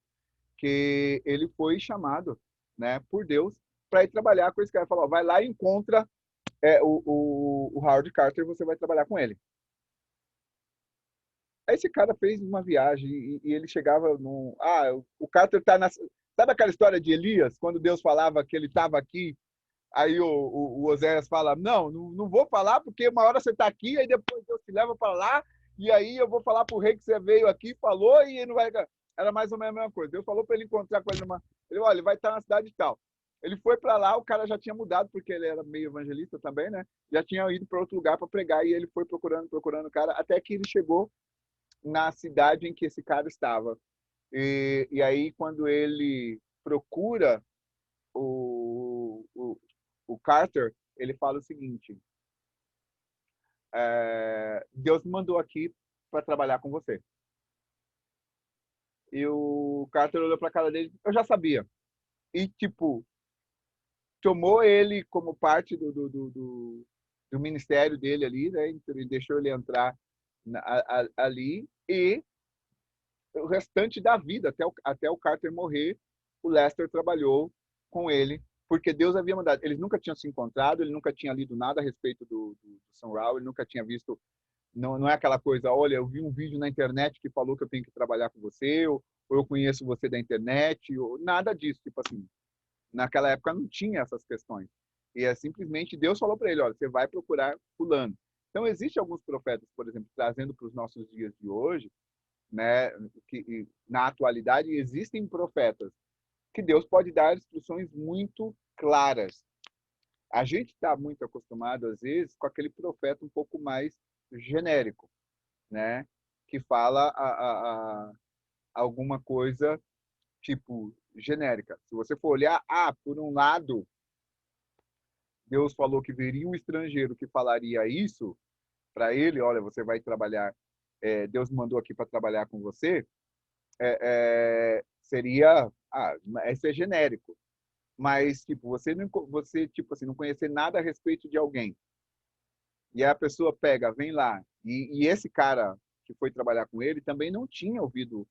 que ele foi chamado, né, por Deus para ir trabalhar com esse cara. Ele falou, vai lá e encontra o Howard Carter, você vai trabalhar com ele. Aí esse cara fez uma viagem e ele chegava no... o Carter tá na... Sabe aquela história de Elias, quando Deus falava que ele estava aqui? Aí o Oséias fala, não vou falar porque uma hora você está aqui, aí depois Deus te leva para lá, e aí eu vou falar para o rei que você veio aqui, falou, e não vai... Era mais ou menos a mesma coisa. Deus falou para ele encontrar com ele numa... Ele, olha, ele vai estar na cidade tal. Ele foi para lá, o cara já tinha mudado, porque ele era meio evangelista também, né? Já tinha ido para outro lugar para pregar, e ele foi procurando o cara, até que ele chegou na cidade em que esse cara estava. E aí, quando ele procura o Carter, ele fala o seguinte, Deus me mandou aqui para trabalhar com você. E o Carter olhou para a cara dele, eu já sabia. E, tipo, tomou ele como parte do ministério dele ali, né? Ele deixou ele entrar ali e o restante da vida, até o Carter morrer, o Lester trabalhou com ele, porque Deus havia mandado. Eles nunca tinham se encontrado, ele nunca tinha lido nada a respeito do Sumrall, ele nunca tinha visto. Não é aquela coisa, olha, eu vi um vídeo na internet que falou que eu tenho que trabalhar com você, ou eu conheço você da internet, ou nada disso, tipo assim. Naquela época não tinha essas questões. E simplesmente Deus falou para ele, olha, você vai procurar fulano. Então, existem alguns profetas, por exemplo, trazendo para os nossos dias de hoje, né, que na atualidade existem profetas que Deus pode dar instruções muito claras. A gente está muito acostumado, às vezes, com aquele profeta um pouco mais genérico, né, que fala alguma coisa tipo genérica. Se você for olhar, por um lado, Deus falou que viria um estrangeiro que falaria isso para ele, olha, você vai trabalhar, Deus me mandou aqui para trabalhar com você, seria, isso é genérico. Mas tipo, você tipo assim, não conhecer nada a respeito de alguém. E a pessoa pega, vem lá, e esse cara que foi trabalhar com ele também não tinha ouvido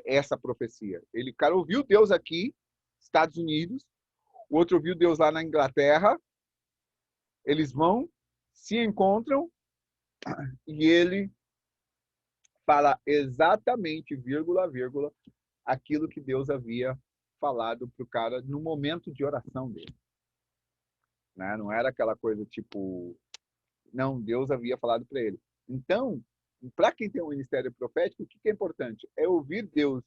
essa profecia. O cara ouviu Deus aqui, Estados Unidos, o outro ouviu Deus lá na Inglaterra, eles vão, se encontram, e ele fala exatamente, vírgula a vírgula, aquilo que Deus havia falado para o cara no momento de oração dele. Né? Não era aquela coisa tipo... Não, Deus havia falado para ele. Então, para quem tem um ministério profético, o que é importante? É ouvir Deus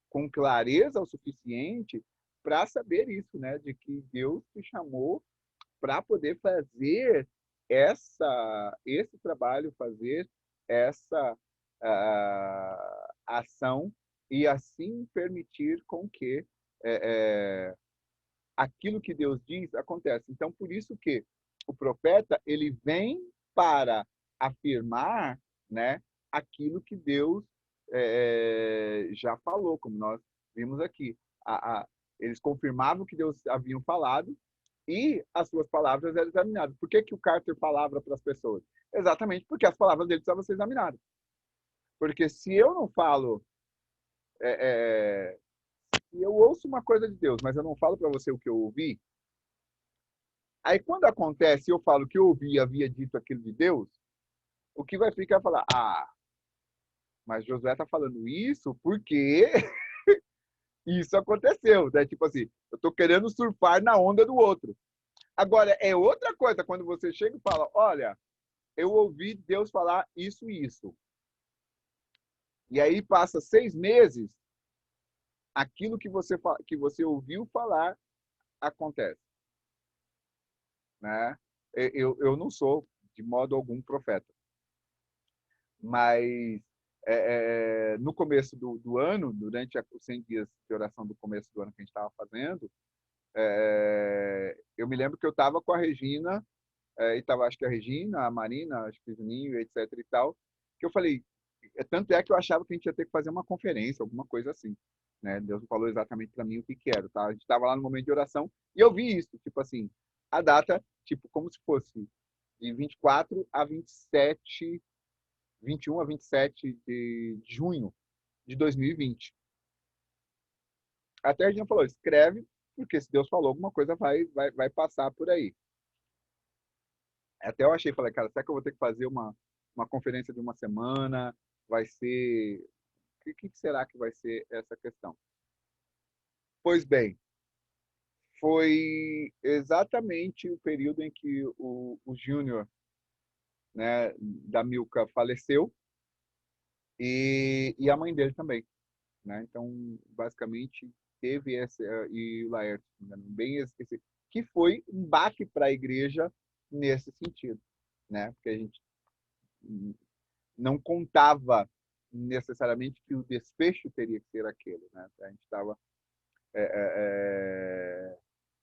com clareza o suficiente para saber isso, né? De que Deus te chamou para poder fazer esse trabalho, fazer essa ação e assim permitir com que aquilo que Deus diz acontece. Então, por isso que o profeta ele vem para afirmar, né, aquilo que Deus já falou, como nós vimos aqui. Eles confirmavam o que Deus haviam falado e as suas palavras eram examinadas. Por que o Carter falava para as pessoas? Exatamente porque as palavras dele precisavam ser examinadas. Porque se eu não falo, se eu ouço uma coisa de Deus, mas eu não falo para você o que eu ouvi, aí quando acontece eu falo que eu ouvi e havia dito aquilo de Deus, o que vai ficar é falar, mas Josué está falando isso porque isso aconteceu, né? Tipo assim, eu estou querendo surfar na onda do outro. Agora, é outra coisa quando você chega e fala, olha, eu ouvi Deus falar isso e isso. E aí passa 6 meses, aquilo que você ouviu falar acontece. Né? Eu não sou, de modo algum, profeta. Mas no começo do ano, durante os 100 dias de oração do começo do ano que a gente estava fazendo, eu me lembro que eu estava com a Regina, e estava, acho que a Regina, a Marina, acho que o Juninho, etc. e tal, que eu falei, tanto é que eu achava que a gente ia ter que fazer uma conferência, alguma coisa assim. Né? Deus falou exatamente para mim o que era. Tá? A gente estava lá no momento de oração e eu vi isso, tipo assim, a data, tipo, como se fosse de 24 a 27, 21 a 27 de junho de 2020. Até a gente falou, escreve, porque se Deus falou alguma coisa, vai passar por aí. Até eu achei, falei, cara, será que eu vou ter que fazer uma conferência de uma semana? Vai ser... O que será que vai ser essa questão? Pois bem, foi exatamente o período em que o Júnior, né, da Milka faleceu e a mãe dele também. Né? Então, basicamente, teve esse, e o Laércio, bem esse, que foi um baque para a igreja nesse sentido. Né? Porque a gente não contava necessariamente que o desfecho teria que ser aquele. Né? A gente estava...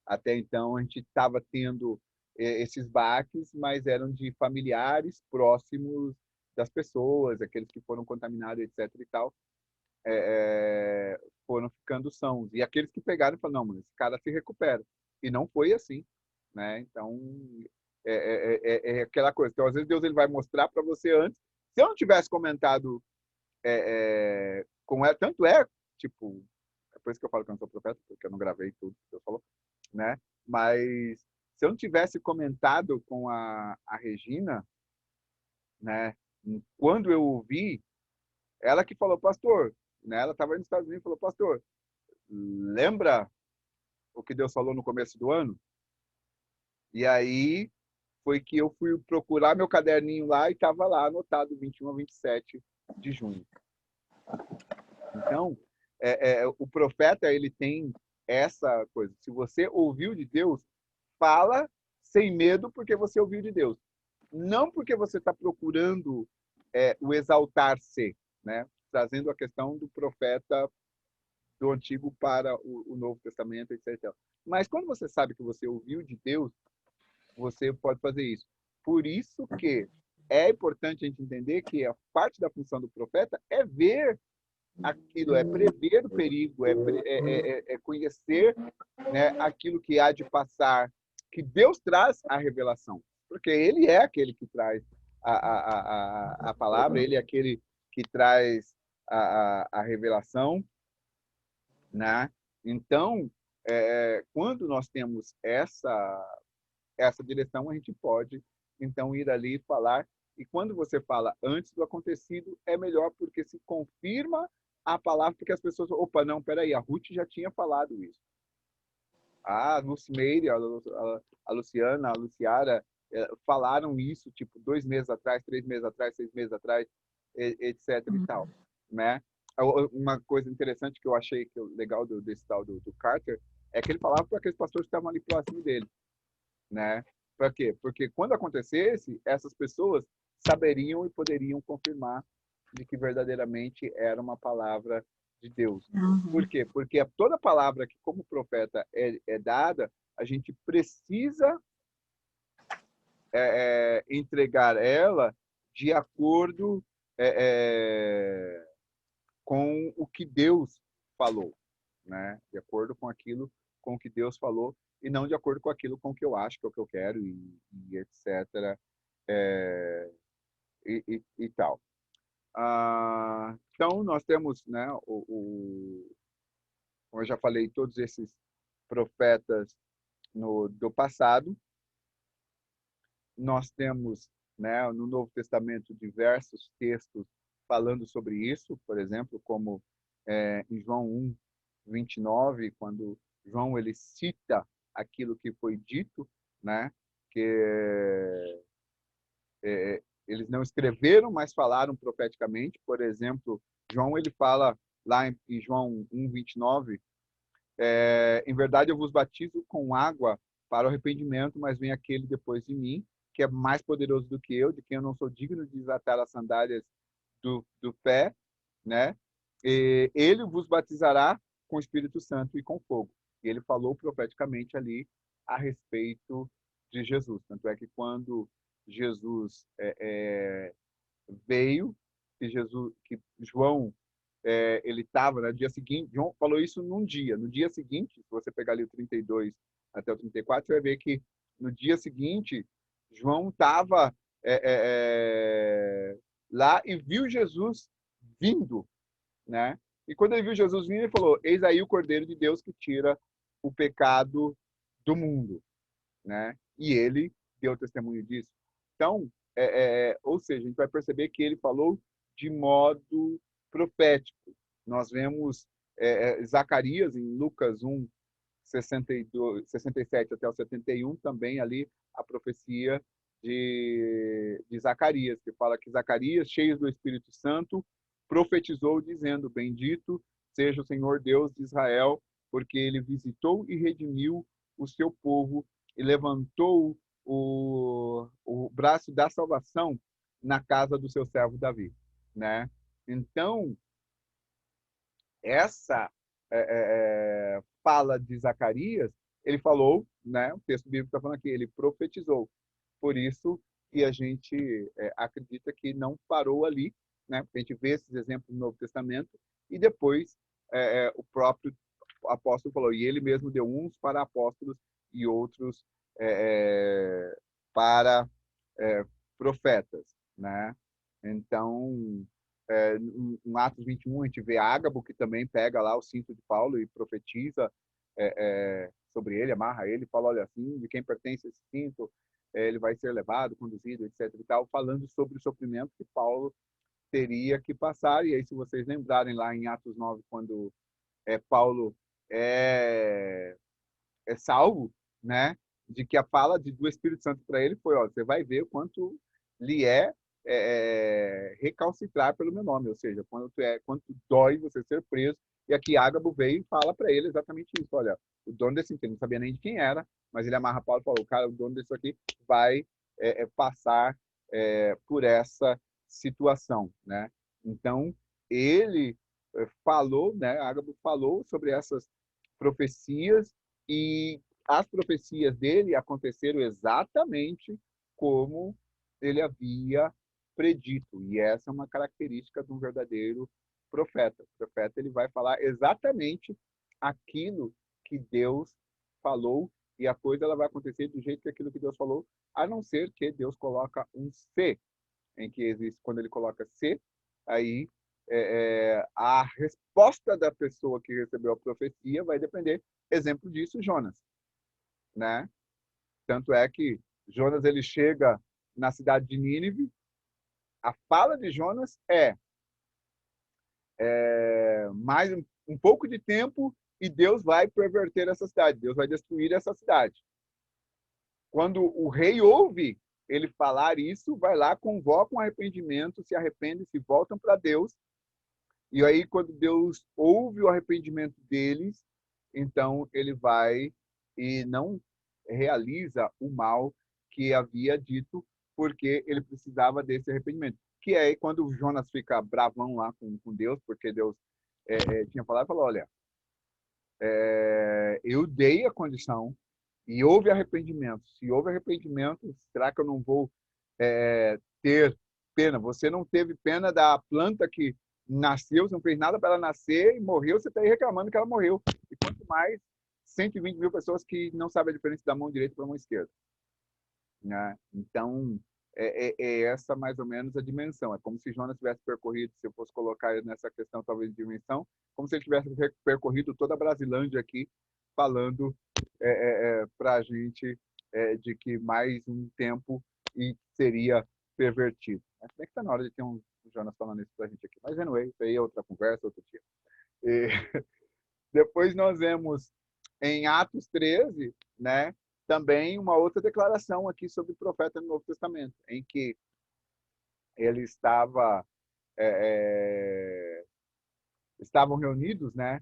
até então, a gente estava tendo esses baques, mas eram de familiares próximos das pessoas, aqueles que foram contaminados, etc. e tal, foram ficando sãos. E aqueles que pegaram falaram, não, mas esse cara se recupera. E não foi assim. Né? Então, é aquela coisa. Então, às vezes, Deus ele vai mostrar para você antes. Se eu não tivesse comentado com ela, tanto tipo, é por isso que eu falo que eu não sou profeta, porque eu não gravei tudo que Deus falou, né? Mas se eu não tivesse comentado com a Regina, né? Quando eu ouvi, ela que falou, pastor, né? Ela estava nos Estados Unidos e falou, pastor, lembra o que Deus falou no começo do ano? E aí foi que eu fui procurar meu caderninho lá e estava lá anotado 21 a 27 de junho. Então, o profeta ele tem essa coisa. Se você ouviu de Deus, fala sem medo porque você ouviu de Deus. Não porque você está procurando o exaltar-se. Né? trazendo a questão do profeta do Antigo para o Novo Testamento, etc. Mas quando você sabe que você ouviu de Deus, você pode fazer isso. Por isso que é importante a gente entender que a parte da função do profeta é ver aquilo, é prever o perigo, é conhecer, né, aquilo que há de passar, que Deus traz a revelação, porque Ele é aquele que traz a palavra, Ele é aquele que traz a revelação, né? Então, quando nós temos essa direção, a gente pode, então, ir ali e falar. E quando você fala antes do acontecido, é melhor porque se confirma a palavra, porque as pessoas, opa, não, peraí, a Ruth já tinha falado isso. A Lucimeire, a Luciana, a Luciara, falaram isso, tipo, 2 meses atrás, 3 meses atrás, 6 meses atrás, etc. e tal, né? Uma coisa interessante que eu achei que legal desse tal do Carter é que ele falava para aqueles pastores que estavam ali próximo dele, né? Para quê? Porque quando acontecesse, essas pessoas saberiam e poderiam confirmar de que verdadeiramente era uma palavra de Deus. Por quê? Porque toda palavra que como profeta é dada, a gente precisa entregar ela de acordo com o que Deus falou, né? De acordo com aquilo com o que Deus falou e não de acordo com aquilo com que eu acho, que é o que eu quero e etc. E tal. Então, nós temos, né, como eu já falei, todos esses profetas do passado. Nós temos, né, no Novo Testamento diversos textos falando sobre isso, por exemplo, como em João 1:29, quando João ele cita aquilo que foi dito, né, que eles não escreveram, mas falaram profeticamente. Por exemplo, João ele fala lá em João 1:29, em verdade eu vos batizo com água para o arrependimento, mas vem aquele depois de mim, que é mais poderoso do que eu, de quem eu não sou digno de desatar as sandálias do pé, né? E ele vos batizará com o Espírito Santo e com fogo. E ele falou profeticamente ali a respeito de Jesus. Tanto é que quando Jesus veio, que João ele estava no dia seguinte, João falou isso num dia. No dia seguinte, se você pegar ali o 32 até o 34, você vai ver que no dia seguinte, João estava lá e viu Jesus vindo, né? E quando ele viu Jesus vindo, ele falou: eis aí o Cordeiro de Deus que tira o pecado do mundo, né? E ele deu testemunho disso. Então, ou seja, a gente vai perceber que ele falou de modo profético. Nós vemos Zacarias em Lucas 1:67 até o 71, também ali a profecia de Zacarias, que fala que Zacarias, cheio do Espírito Santo, profetizou dizendo: bendito seja o Senhor Deus de Israel, porque ele visitou e redimiu o seu povo e levantou o braço da salvação na casa do seu servo Davi, né? Então, essa fala de Zacarias, ele falou, né? O texto bíblico está falando aqui, ele profetizou. Por isso que a gente acredita que não parou ali, né? A gente vê esses exemplos no Novo Testamento e depois o próprio apóstolo falou, e ele mesmo deu uns para apóstolos e outros para profetas, né? Então, em Atos 21, a gente vê Ágabo, que também pega lá o cinto de Paulo e profetiza sobre ele, amarra ele, fala, olha, assim, de quem pertence esse cinto, ele vai ser levado, conduzido, etc. e tal, falando sobre o sofrimento que Paulo teria que passar. E aí, se vocês lembrarem lá em Atos 9, quando Paulo é salvo, né? De que a fala do Espírito Santo para ele foi, ó, você vai ver o quanto lhe recalcitrar pelo meu nome, ou seja, quanto dói você ser preso. E aqui Ágabo veio e fala para ele exatamente isso, olha, o dono desse cinto, ele não sabia nem de quem era, mas ele amarra Paulo e falou, cara, o dono disso aqui vai passar por essa situação, né? Então, ele falou, né, Ágabo falou sobre essas profecias, e as profecias dele aconteceram exatamente como ele havia predito. E essa é uma característica de um verdadeiro profeta. O profeta, ele vai falar exatamente aquilo que Deus falou, e a coisa ela vai acontecer do jeito que aquilo que Deus falou, a não ser que Deus coloca um "se", em que existe, quando ele coloca "se", aí a resposta da pessoa que recebeu a profecia vai depender. Exemplo disso, Jonas, né? Tanto é que Jonas, ele chega na cidade de Nínive, a fala de Jonas mais um pouco de tempo e Deus vai perverter essa cidade, Deus vai destruir essa cidade. Quando o rei ouve ele falar isso, vai lá, convoca um arrependimento, se arrependem, se voltam para Deus. E aí, quando Deus ouve o arrependimento deles, então ele vai e não realiza o mal que havia dito, porque ele precisava desse arrependimento. Que é aí quando o Jonas fica bravão lá com Deus, porque Deus tinha falado, falou, olha, eu dei a condição e houve arrependimento. Se houve arrependimento, será que eu não vou ter pena? Você não teve pena da planta que nasceu, você não fez nada para ela nascer e morreu, você está aí reclamando que ela morreu. E quanto mais 120 mil pessoas que não sabem a diferença da mão direita para a mão esquerda. Né? Então, é essa mais ou menos a dimensão. É como se Jonas tivesse percorrido, se eu fosse colocar nessa questão talvez de dimensão, como se ele tivesse percorrido toda a Brasilândia aqui, falando para a gente de que mais um tempo e seria pervertido. Mas bem que está na hora de ter um Jonas falando isso para a gente aqui. Mas, anyway, isso aí é outra conversa, outro dia. E depois nós vemos em Atos 13, né, também uma outra declaração aqui sobre o profeta no Novo Testamento, em que ele estavam reunidos, né,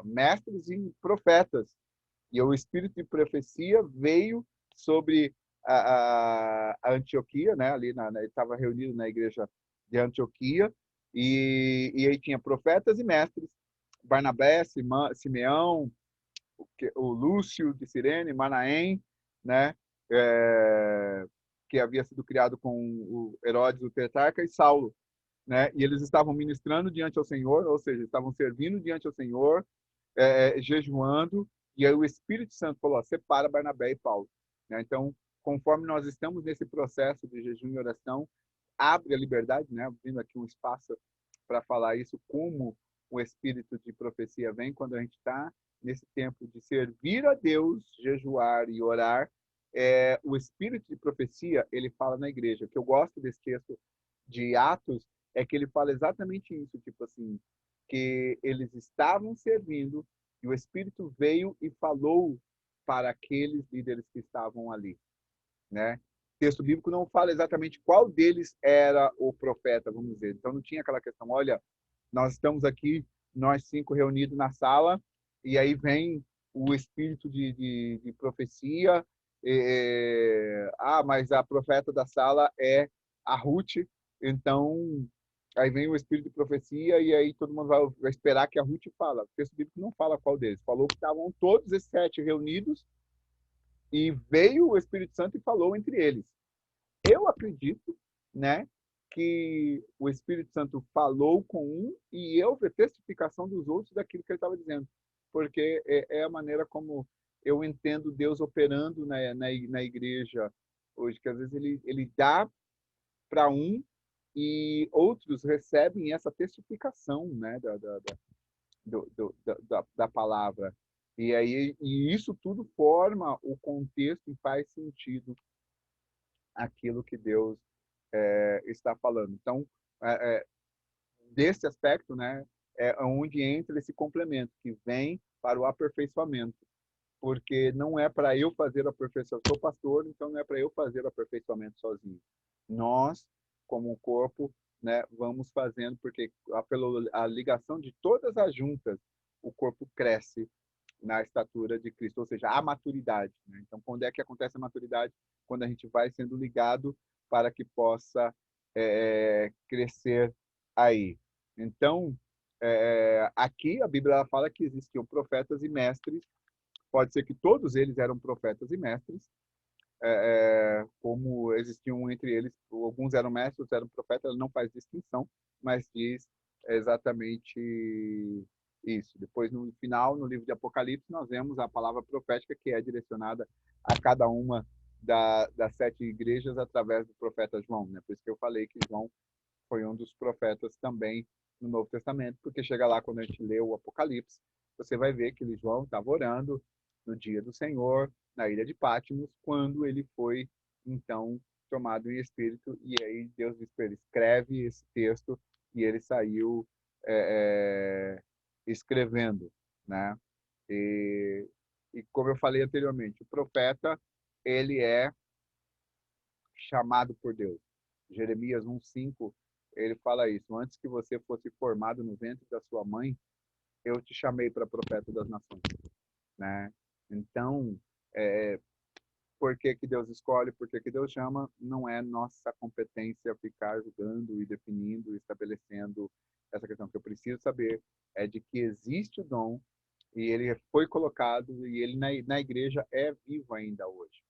mestres e profetas, e o espírito de profecia veio sobre a Antioquia, né, ali ele estava reunido na igreja de Antioquia, e aí tinha profetas e mestres, Barnabé, Simeão, o Lúcio de Cirene, Manaém, né, que havia sido criado com o Herodes, o tetrarca, e Saulo, né, e eles estavam ministrando diante ao Senhor, ou seja, estavam servindo diante ao Senhor, jejuando, e aí o Espírito Santo falou, separa Barnabé e Paulo. Né? Então, conforme nós estamos nesse processo de jejum e oração, abre a liberdade, né, abrindo aqui um espaço para falar isso, como o espírito de profecia vem quando a gente está nesse tempo de servir a Deus, jejuar e orar. O espírito de profecia, ele fala na igreja. O que eu gosto desse texto de Atos é que ele fala exatamente isso, tipo assim, que eles estavam servindo e o Espírito veio e falou para aqueles líderes que estavam ali, né? O texto bíblico não fala exatamente qual deles era o profeta, vamos dizer. Então não tinha aquela questão, olha, nós estamos aqui, nós 5 reunidos na sala, e aí vem o espírito de profecia, mas a profeta da sala é a Ruth, então aí vem o espírito de profecia e aí todo mundo vai esperar que a Ruth fala. O texto bíblico não fala qual deles. Falou que estavam todos esses 7 reunidos e veio o Espírito Santo e falou entre eles. Eu acredito, né, que o Espírito Santo falou com um e houve a testificação dos outros daquilo que ele estava dizendo. Porque é a maneira como eu entendo Deus operando na igreja hoje, que às vezes ele dá para um e outros recebem essa testificação, né, da palavra. E isso tudo forma o contexto e faz sentido aquilo que Deus está falando. Então, desse aspecto, né, é onde entra esse complemento, que vem para o aperfeiçoamento. Porque não é para eu fazer o aperfeiçoamento. Eu sou pastor, então não é para eu fazer o aperfeiçoamento sozinho. Nós, como um corpo, né, vamos fazendo, porque pela ligação de todas as juntas, o corpo cresce na estatura de Cristo, ou seja, a maturidade. Né? Então, quando é que acontece a maturidade? Quando a gente vai sendo ligado para que possa crescer aí. Então, aqui a Bíblia ela fala que existiam profetas e mestres. Pode ser que todos eles eram profetas e mestres, como existiam entre eles, alguns eram mestres, outros eram profetas, ela não faz distinção, mas diz exatamente isso. Depois, no final, no livro de Apocalipse, nós vemos a palavra profética que é direcionada a cada uma das 7 igrejas através do profeta João, né? Por isso que eu falei que João foi um dos profetas também no Novo Testamento, porque chega lá, quando a gente lê o Apocalipse, você vai ver que João estava orando no dia do Senhor, na ilha de Patmos, quando ele foi, então, tomado em espírito, e aí Deus disse para ele, escreve esse texto, e ele saiu escrevendo, né? E como eu falei anteriormente, o profeta, ele é chamado por Deus. Jeremias 1:5, ele fala isso, antes que você fosse formado no ventre da sua mãe, eu te chamei para profeta das nações, né? Então, por que Deus escolhe, por que Deus chama, não é nossa competência ficar julgando e definindo, estabelecendo essa questão. O que eu preciso saber é de que existe o dom e ele foi colocado e ele na igreja é vivo ainda hoje,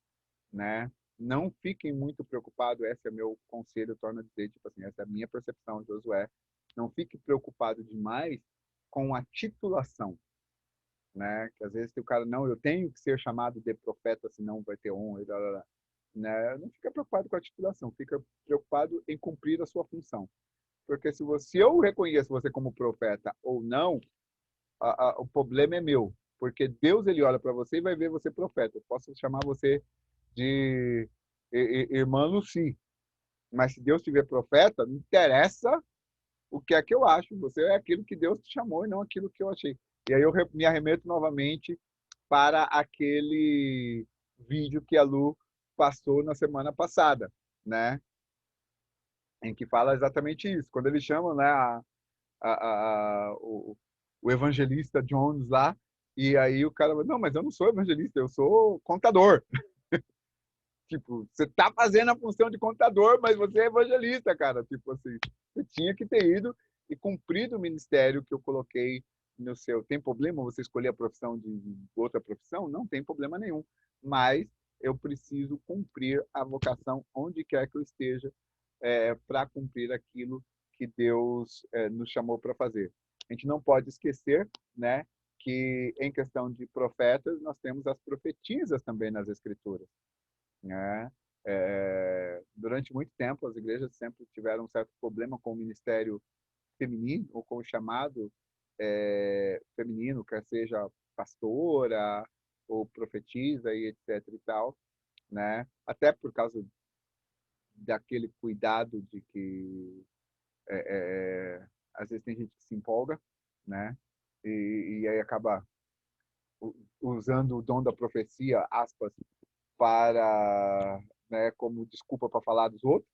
né? Não fiquem muito preocupados, esse é meu conselho, eu torno a dizer, tipo assim, essa é a minha percepção, Josué, não fique preocupado demais com a titulação, né? Que às vezes o cara, não, eu tenho que ser chamado de profeta, senão vai ter honra, né? Não fica preocupado com a titulação, fica preocupado em cumprir a sua função. Porque se eu reconheço você como profeta ou não, o problema é meu. Porque Deus, ele olha para você e vai ver você profeta. Eu posso chamar você de irmã Lucy. Mas se Deus tiver profeta, não interessa o que é que eu acho. Você é aquilo que Deus te chamou e não aquilo que eu achei. E aí eu me arremeto novamente para aquele vídeo que a Lu passou na semana passada, né? Em que fala exatamente isso. Quando eles chamam, né, o evangelista Jones lá, e aí o cara fala, não, mas eu não sou evangelista, eu sou contador. Tipo, você tá fazendo a função de contador, mas você é evangelista, cara. Tipo assim, você tinha que ter ido e cumprido o ministério que eu coloquei no seu. Tem problema você escolher a profissão de outra profissão? Não tem problema nenhum. Mas eu preciso cumprir a vocação onde quer que eu esteja para cumprir aquilo que Deus nos chamou para fazer. A gente não pode esquecer, né, que em questão de profetas, nós temos as profetisas também nas Escrituras, né? Durante muito tempo, as igrejas sempre tiveram um certo problema com o ministério feminino, ou com o chamado feminino, quer seja pastora ou profetisa e etc e tal, né? Até por causa daquele cuidado de que às vezes tem gente que se empolga, né? E aí acaba usando o dom da profecia, aspas, para, né, como desculpa para falar dos outros.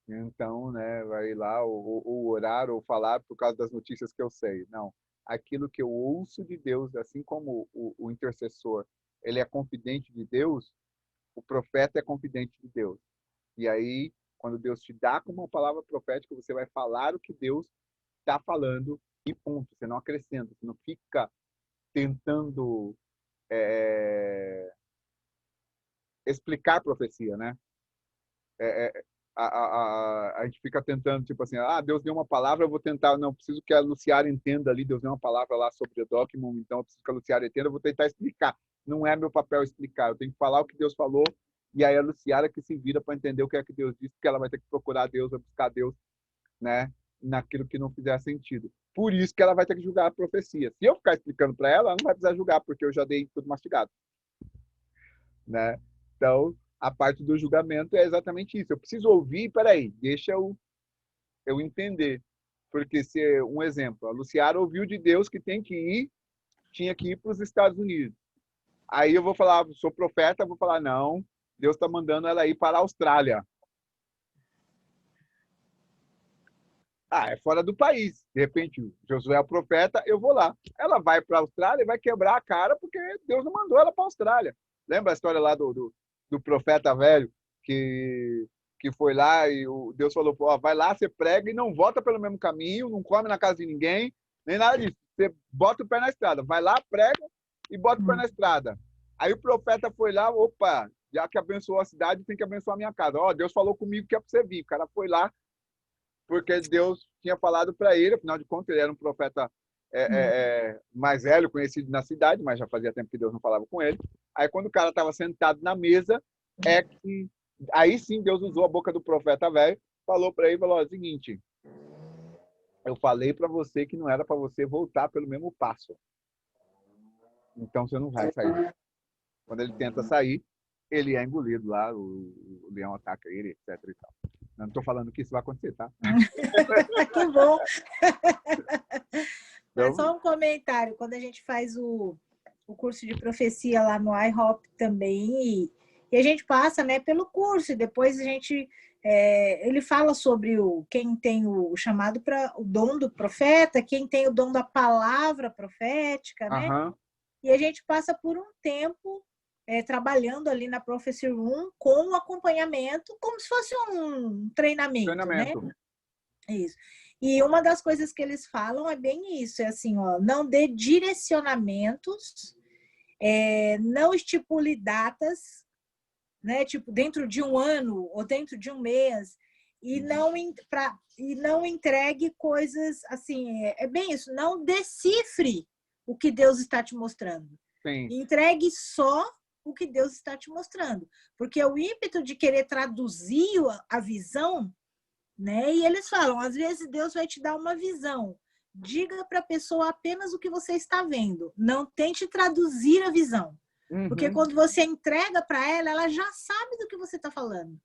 Então, né, vai lá ou orar ou falar por causa das notícias que eu sei. Não, aquilo que eu ouço de Deus, assim como o intercessor, ele é confidente de Deus, o profeta é confidente de Deus. E aí, quando Deus te dá como uma palavra profética, você vai falar o que Deus está falando e ponto. Você não acrescenta, você não fica tentando explicar a profecia, né? A gente fica tentando, tipo assim, Deus deu uma palavra, eu vou tentar, não, preciso que a Luciara entenda ali, Deus deu uma palavra lá sobre o Document, então eu preciso que a Luciara entenda, eu vou tentar explicar. Não é meu papel explicar, eu tenho que falar o que Deus falou, e aí a Luciara que se vira para entender o que é que Deus disse, porque ela vai ter que procurar Deus, vai buscar Deus, né, naquilo que não fizer sentido. Por isso que ela vai ter que julgar a profecia. Se eu ficar explicando para ela, ela não vai precisar julgar, porque eu já dei tudo mastigado, né? Então, a parte do julgamento é exatamente isso. Eu preciso ouvir, peraí, deixa eu entender. Porque, se um exemplo, a Luciara ouviu de Deus que tinha que ir para os Estados Unidos. Aí eu vou falar, sou profeta, vou falar, não, Deus está mandando ela ir para a Austrália. É fora do país. De repente, Josué é o profeta, eu vou lá. Ela vai para a Austrália e vai quebrar a cara porque Deus não mandou ela para a Austrália. Lembra a história lá do profeta velho que que foi lá e Deus falou, ó, vai lá, você prega e não volta pelo mesmo caminho, não come na casa de ninguém, nem nada disso. Você bota o pé na estrada. Vai lá, prega e bota o pé na estrada. Aí o profeta foi lá, opa, já que abençoou a cidade, tem que abençoar a minha casa. Ó, Deus falou comigo que é para você vir. O cara foi lá, porque Deus tinha falado para ele, afinal de contas, ele era um profeta mais velho, conhecido na cidade, mas já fazia tempo que Deus não falava com ele. Aí, quando o cara estava sentado na mesa, aí sim Deus usou a boca do profeta velho, falou para ele, falou, ó, o seguinte, eu falei para você que não era para você voltar pelo mesmo passo. Então, você não vai sair. Quando ele tenta sair, ele é engolido lá, o leão ataca ele, etc. E tal. Eu não estou falando que isso vai acontecer, tá? Que bom! Então, Mas só um comentário. Quando a gente faz o curso de profecia lá no IHOP também, e a gente passa, né, pelo curso, e depois a gente... ele fala sobre quem tem o chamado para o dom do profeta, quem tem o dom da palavra profética, né? E a gente passa por um tempo trabalhando ali na Prophecy Room com o acompanhamento, como se fosse um treinamento. Né? Isso. E uma das coisas que eles falam é bem isso, é assim, ó, não dê direcionamentos, não estipule datas, né, tipo, dentro de um ano ou dentro de um mês, e não entregue coisas assim, é bem isso, não decifre o que Deus está te mostrando. Sim. Entregue só o que Deus está te mostrando. Porque o ímpeto de querer traduzir a visão, né? E eles falam, às vezes Deus vai te dar uma visão. Diga para a pessoa apenas o que você está vendo. Não tente traduzir a visão. Porque quando você entrega para ela, ela já sabe do que você está falando.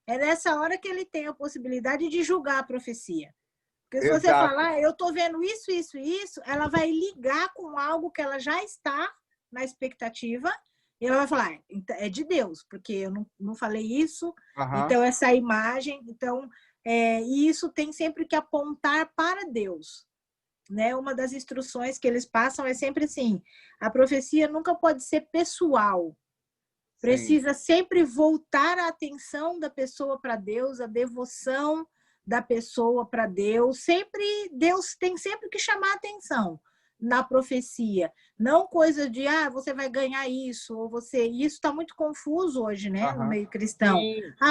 É nessa hora que ele tem a possibilidade de julgar a profecia. Porque se você falar, eu estou vendo isso, isso e isso, ela vai ligar com algo que ela já está na expectativa e ela vai falar, é de Deus, porque eu não falei isso, então essa imagem, então, e isso tem sempre que apontar para Deus. Né? Uma das instruções que eles passam é sempre assim, a profecia nunca pode ser pessoal. Precisa sempre voltar a atenção da pessoa para Deus, a devoção da pessoa para Deus. Deus tem sempre que chamar a atenção na profecia. Não coisa de, você vai ganhar isso, ou você... Isso está muito confuso hoje, né? No meio cristão.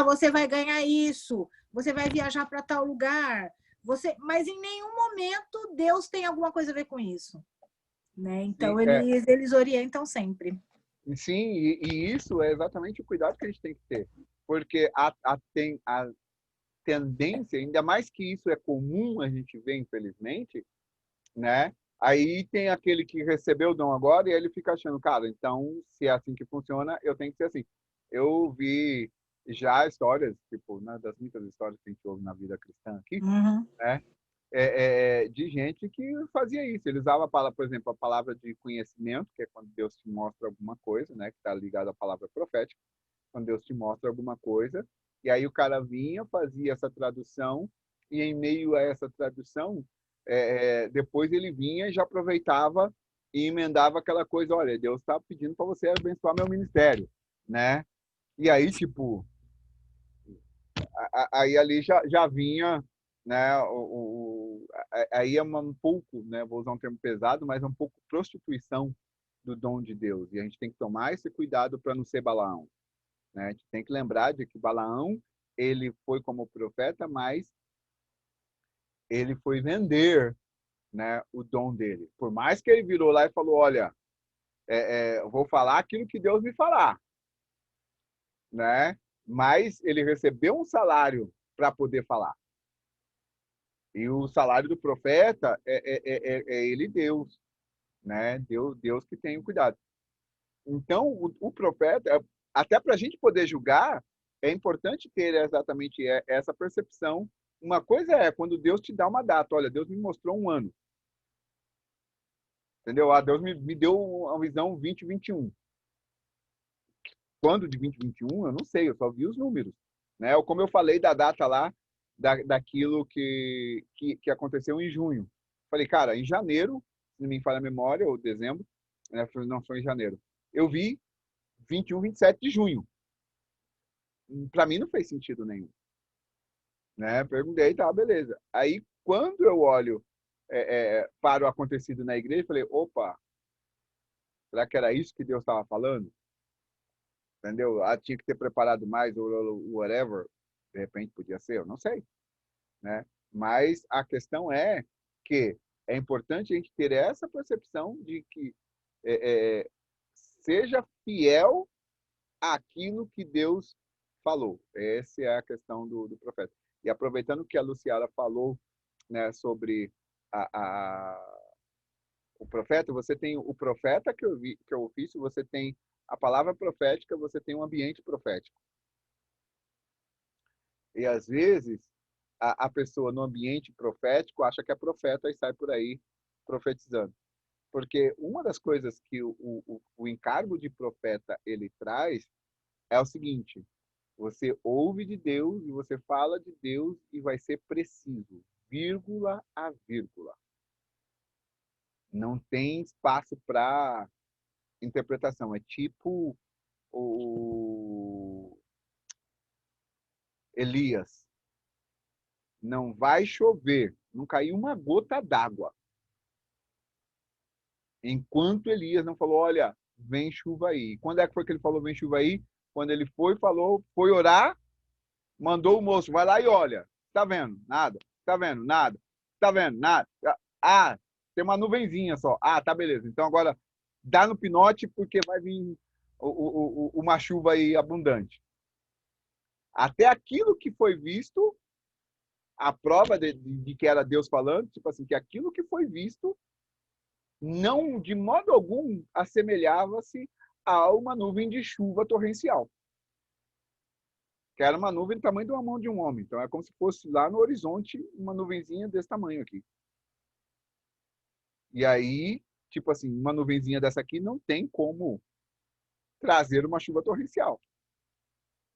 Você vai ganhar isso, você vai viajar para tal lugar. Mas em nenhum momento Deus tem alguma coisa a ver com isso. Né? Então, eles orientam sempre. Sim, e isso é exatamente o cuidado que a gente tem que ter. Porque a tendência, ainda mais que isso é comum a gente ver, infelizmente, né? Aí tem aquele que recebeu o dom agora e ele fica achando, cara, então, se é assim que funciona, eu tenho que ser assim. Eu vi já histórias, tipo, né, das muitas histórias que a gente ouve na vida cristã aqui, né? De gente que fazia isso. Ele usava, por exemplo, a palavra de conhecimento, que é quando Deus te mostra alguma coisa, né, que está ligado à palavra profética, quando Deus te mostra alguma coisa, e aí o cara vinha, fazia essa tradução, e em meio a essa tradução, depois ele vinha e já aproveitava e emendava aquela coisa, olha, Deus está pedindo para você abençoar meu ministério, né? E aí, tipo, aí ali já vinha, né, aí é um pouco, né, vou usar um termo pesado, mas é um pouco prostituição do dom de Deus. E a gente tem que tomar esse cuidado para não ser Balaão. Né? A gente tem que lembrar de que Balaão, ele foi como profeta, mas ele foi vender, né, o dom dele. Por mais que ele virou lá e falou, olha, eu vou falar aquilo que Deus me falar. Né? Mas ele recebeu um salário para poder falar. E o salário do profeta é ele Deus, né? Deus que tem o cuidado. Então, o profeta, até para a gente poder julgar, é importante ter exatamente essa percepção. Uma coisa é quando Deus te dá uma data. Olha, Deus me mostrou um ano. Entendeu? Deus me deu uma visão 2021. Quando de 2021, eu não sei, eu só vi os números. Né? Como eu falei da data lá, daquilo que aconteceu em junho. Falei, cara, em janeiro, se não me falha a memória, ou dezembro, não foi em janeiro, eu vi 21, 27 de junho. Para mim não fez sentido nenhum, né? Perguntei, tá, beleza. Aí quando eu olho para o acontecido na igreja, eu falei, opa, será que era isso que Deus estava falando? Entendeu? Ah, tinha que ter preparado mais, ou whatever. De repente podia ser, eu não sei, né? Mas a questão é que é importante a gente ter essa percepção de que seja fiel àquilo que Deus falou. Essa é a questão do profeta. E aproveitando que a Luciara falou, né, sobre o profeta, você tem o profeta que é o ofício, você tem a palavra profética, você tem um ambiente profético. E às vezes a pessoa no ambiente profético acha que é profeta e sai por aí profetizando. Porque uma das coisas que o encargo de profeta ele traz é o seguinte: você ouve de Deus e você fala de Deus e vai ser preciso, vírgula a vírgula. Não tem espaço para interpretação. É tipo o Elias. Não vai chover, não caiu uma gota d'água. Enquanto Elias não falou, olha, vem chuva aí. Quando é que foi que ele falou, vem chuva aí? Quando ele falou, foi orar, mandou o moço, vai lá e olha. Tá vendo? Nada. Tá vendo? Nada. Tá vendo? Nada. Ah, tem uma nuvenzinha só. Ah, tá, beleza. Então agora dá no pinote porque vai vir uma chuva aí abundante. Até aquilo que foi visto, a prova de que era Deus falando, tipo assim, que aquilo que foi visto não, de modo algum, assemelhava-se a uma nuvem de chuva torrencial. Que era uma nuvem do tamanho de uma mão de um homem. Então, é como se fosse lá no horizonte uma nuvenzinha desse tamanho aqui. E aí, tipo assim, uma nuvenzinha dessa aqui não tem como trazer uma chuva torrencial,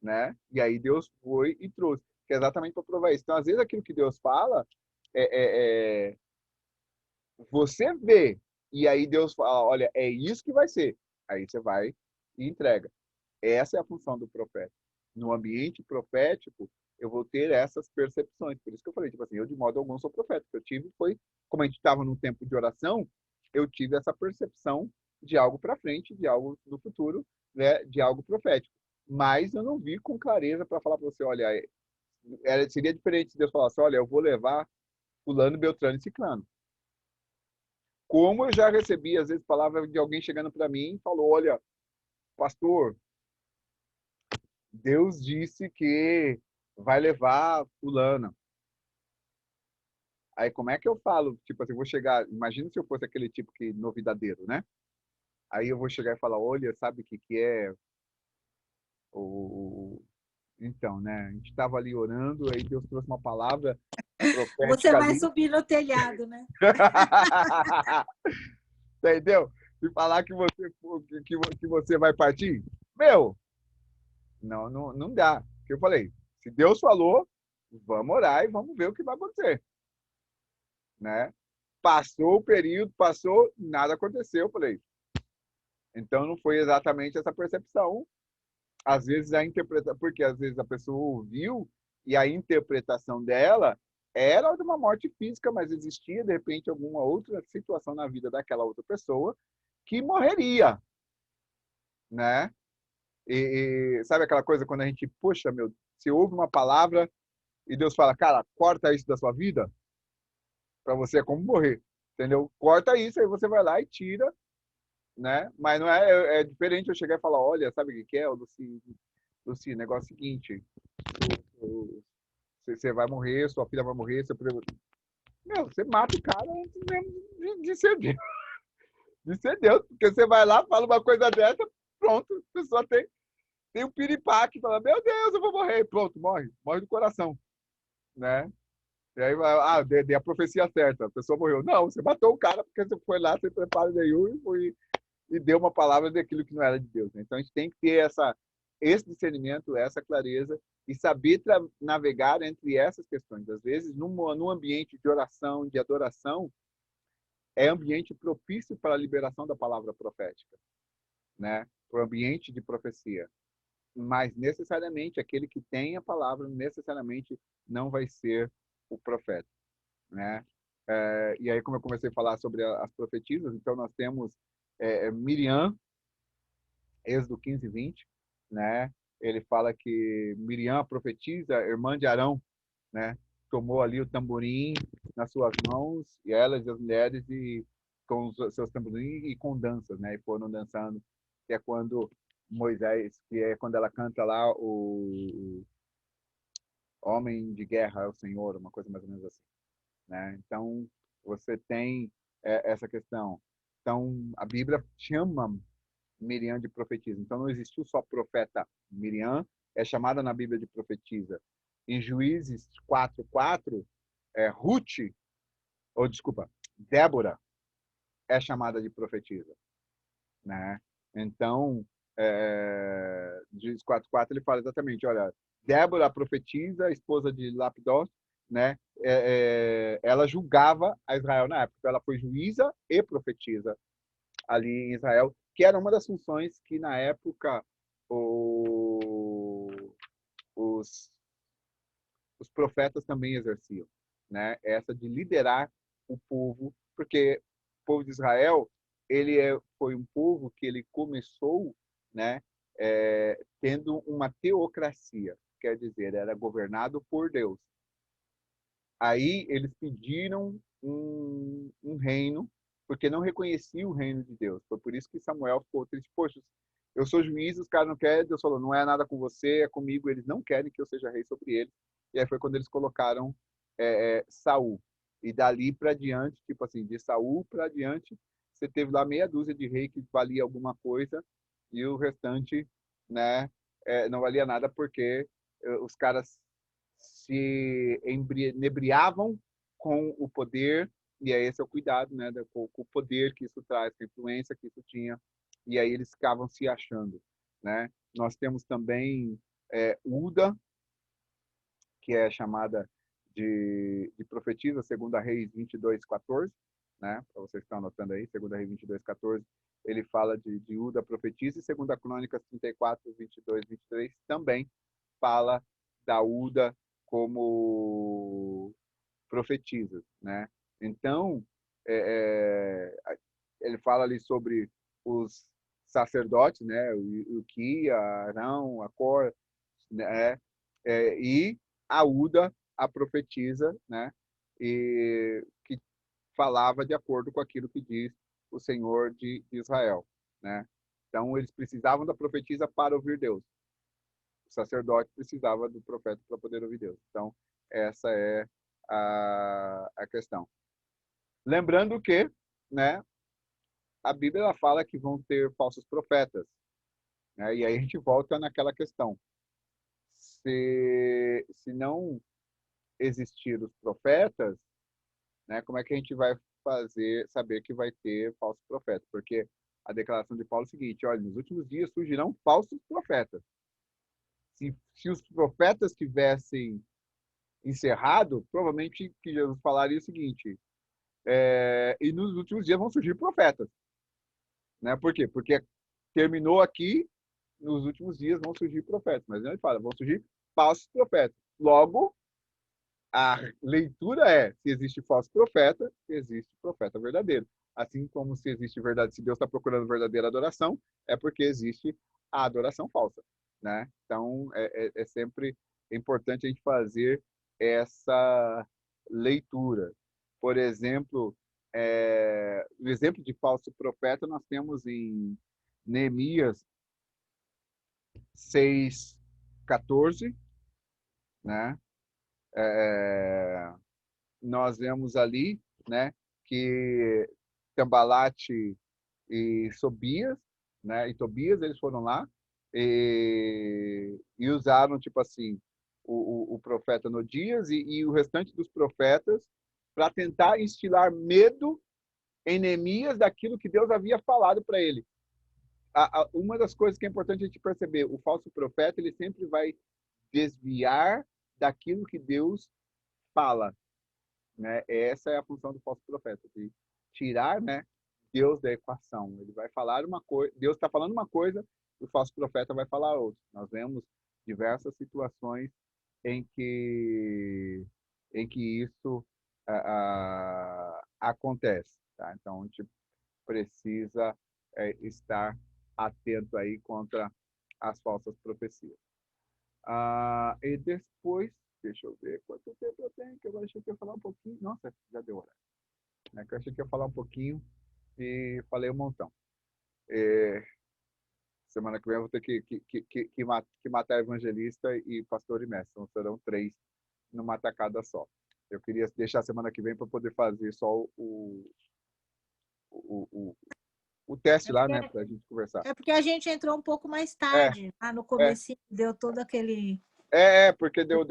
né? E aí Deus foi e trouxe. Que é exatamente para provar isso. Então, às vezes, aquilo que Deus fala, você vê, e aí Deus fala, olha, é isso que vai ser. Aí você vai e entrega. Essa é a função do profeta. No ambiente profético, eu vou ter essas percepções. Por isso que eu falei, tipo assim, eu de modo algum sou profeta. O que eu tive foi, como a gente estava num tempo de oração, eu tive essa percepção de algo para frente, de algo no futuro, né, de algo profético. Mas eu não vi com clareza para falar para você, olha, seria diferente se Deus falasse, olha, eu vou levar fulano, beltrano e ciclano. Como eu já recebi, às vezes, palavras de alguém chegando para mim e falou, olha, pastor, Deus disse que vai levar fulana. Aí como é que eu falo? Tipo assim, eu vou chegar, imagina se eu fosse aquele tipo que novidadeiro, né? Aí eu vou chegar e falar, olha, sabe o que é o... Então, né? A gente estava ali orando, aí Deus trouxe uma palavra profética. Você vai subir no telhado, né? Entendeu? E falar que você vai partir? Meu, não dá. Porque eu falei, se Deus falou, vamos orar e vamos ver o que vai acontecer. Né? Passou o período, nada aconteceu. Eu falei, então não foi exatamente essa percepção. Às vezes a interpretação, porque às vezes a pessoa ouviu e a interpretação dela era de uma morte física, mas existia de repente alguma outra situação na vida daquela outra pessoa que morreria, né? E sabe aquela coisa quando a gente, poxa, meu, se ouve uma palavra e Deus fala, cara, corta isso da sua vida, para você é como morrer, entendeu? Corta isso, aí você vai lá e tira, né? Mas não é diferente eu chegar e falar, olha, sabe o que é, Luci, negócio seguinte, você vai morrer, sua filha vai morrer, meu, você mata o cara antes mesmo de ser Deus. De ser Deus, porque você vai lá, fala uma coisa dessa, pronto, a pessoa tem um piripaque, fala, meu Deus, eu vou morrer, pronto, morre do coração, né? E aí, dei a profecia certa, a pessoa morreu. Não, você matou o cara porque você foi lá sem preparo nenhum e deu uma palavra daquilo que não era de Deus. Né? Então, a gente tem que ter esse discernimento, essa clareza e saber navegar entre essas questões. Às vezes, num ambiente de oração, de adoração, é ambiente propício para a liberação da palavra profética, né? Para o ambiente de profecia. mas necessariamente aquele que tem a palavra necessariamente não vai ser o profeta, né? E aí, como eu comecei a falar sobre as profetisas, então nós temos Miriam, Êxodo 15, 20, né? Ele fala que Miriam, a profetisa, irmã de Arão, né? Tomou ali o tamborim nas suas mãos, e elas, as mulheres, e com os seus tamborins e com danças, né? E foram dançando, que é quando Moisés, que é quando ela canta lá o Homem de Guerra é o Senhor, uma coisa mais ou menos assim, né? Então, você tem essa questão. Então, a Bíblia chama Miriam de profetisa. Então, não existiu só profeta Miriam, é chamada na Bíblia de profetisa. Em Juízes 4:4, Ruth, ou desculpa, Débora é chamada de profetisa, né? Então, Juízes 4:4 ele fala exatamente, olha, Débora, a profetisa, esposa de Lapidós, né? Ela julgava a Israel na época. Ela foi juíza e profetisa ali em Israel, que era uma das funções que na época os profetas também exerciam, né? Essa de liderar o povo, porque o povo de Israel foi um povo que ele começou, né, tendo uma teocracia, quer dizer, era governado por Deus. Aí eles pediram um reino, porque não reconheciam o reino de Deus. Foi por isso que Samuel ficou triste. Poxa, eu sou juiz, os caras não querem. Deus falou, não é nada com você, é comigo. Eles não querem que eu seja rei sobre eles. E aí foi quando eles colocaram Saul. E dali para diante, tipo assim, de Saul para diante, você teve lá meia dúzia de rei que valia alguma coisa e o restante, né, não valia nada porque os caras se inebriavam com o poder, e aí esse é o cuidado, né, com o poder que isso traz, com a influência que isso tinha, e aí eles ficavam se achando, né? Nós temos também Uda, que é chamada de profetisa, segunda Reis 22:14, né? Para vocês que estão anotando aí, segunda Reis 22:14, ele fala de Uda profetisa, e segunda Crônicas 34, 22, 23 também fala da Uda como profetiza, né? Então, ele fala ali sobre os sacerdotes, né? O Uquia, Arão, a Cor, né? E a Uda, a profetisa, né? E que falava de acordo com aquilo que diz o Senhor de Israel, né? Então, eles precisavam da profetisa para ouvir Deus. O sacerdote precisava do profeta para poder ouvir Deus. Então, essa é a questão. Lembrando que, né, a Bíblia ela fala que vão ter falsos profetas, né? E aí a gente volta naquela questão. Se não existir os profetas, né, como é que a gente vai saber que vai ter falsos profetas? Porque a declaração de Paulo é o seguinte, olha, nos últimos dias surgirão falsos profetas. Se os profetas tivessem encerrado, provavelmente que Jesus falaria o seguinte, e nos últimos dias vão surgir profetas. Né? Por quê? Porque terminou aqui, nos últimos dias vão surgir profetas. Mas ele fala, vão surgir falsos profetas. Logo, a leitura se existe falso profeta, existe profeta verdadeiro. Assim como se existe verdade, se Deus está procurando verdadeira adoração, é porque existe a adoração falsa. Né? Então, é sempre importante a gente fazer essa leitura. Por exemplo, o exemplo de falso profeta nós temos em Neemias 6:14, né? Nós vemos ali, né, que Tambalate e Sobias, né, e Tobias, eles foram lá e usaram, tipo assim, o profeta Nodias e o restante dos profetas para tentar instilar medo em Neemias daquilo que Deus havia falado para ele. Uma das coisas que é importante a gente perceber, o falso profeta, ele sempre vai desviar daquilo que Deus fala, né? Essa é a função do falso profeta, de tirar, né, Deus da equação. Ele vai falar uma coisa, Deus está falando uma coisa o falso profeta vai falar outro. Nós vemos diversas situações em que isso acontece. Tá? Então, a gente precisa estar atento aí contra as falsas profecias. E depois, deixa eu ver quanto tempo eu tenho, que eu achei que eu ia falar um pouquinho. Nossa, já deu hora. Que eu achei que eu ia falar um pouquinho e falei um montão. Semana que vem eu vou ter que matar evangelista e pastor e mestre. Então serão 3 numa tacada só. Eu queria deixar semana que vem para poder fazer só o teste lá, né? Para a gente conversar. É porque a gente entrou um pouco mais tarde. No começo deu todo aquele... Porque deu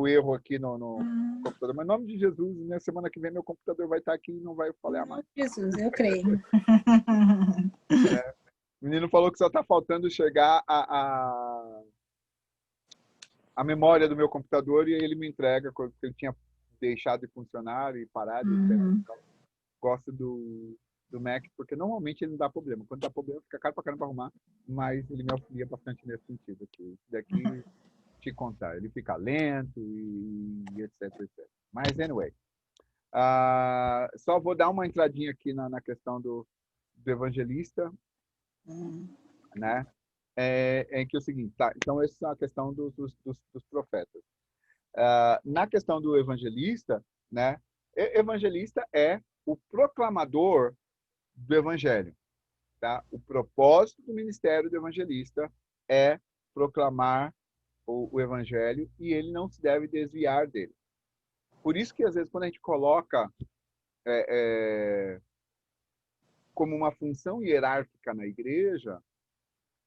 erro aqui no computador. Mas em nome de Jesus, né? Semana que vem meu computador vai estar aqui e não vai falhar mais. Jesus, eu creio. O menino falou que só está faltando chegar a memória do meu computador e ele me entrega, porque ele tinha deixado de funcionar e parado. Então, gosto do Mac, porque normalmente ele não dá problema. Quando dá problema, fica caro pra caramba pra arrumar, mas ele me auxilia bastante nesse sentido aqui. Daqui, te contar, ele fica lento e etc, etc. Mas, anyway, só vou dar uma entradinha aqui na questão do evangelista, né? Que é o seguinte, tá? Então, essa é a questão dos profetas. Na questão do evangelista, né? Evangelista é o proclamador do evangelho, tá? O propósito do ministério do evangelista é proclamar o evangelho e ele não se deve desviar dele. Por isso que, às vezes, quando a gente coloca como uma função hierárquica na igreja,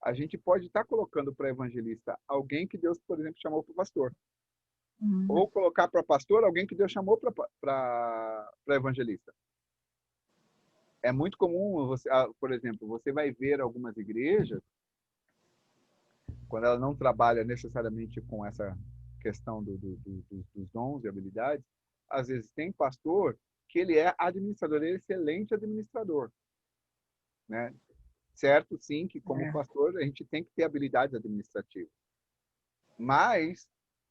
a gente pode estar colocando para evangelista alguém que Deus, por exemplo, chamou para pastor. Ou colocar para pastor alguém que Deus chamou para evangelista. É muito comum, por exemplo, você vai ver algumas igrejas, quando ela não trabalha necessariamente com essa questão dos dons e habilidades, às vezes tem pastor que ele é administrador, ele é excelente administrador. Né? Certo, sim, que como pastor a gente tem que ter habilidades administrativas. Mas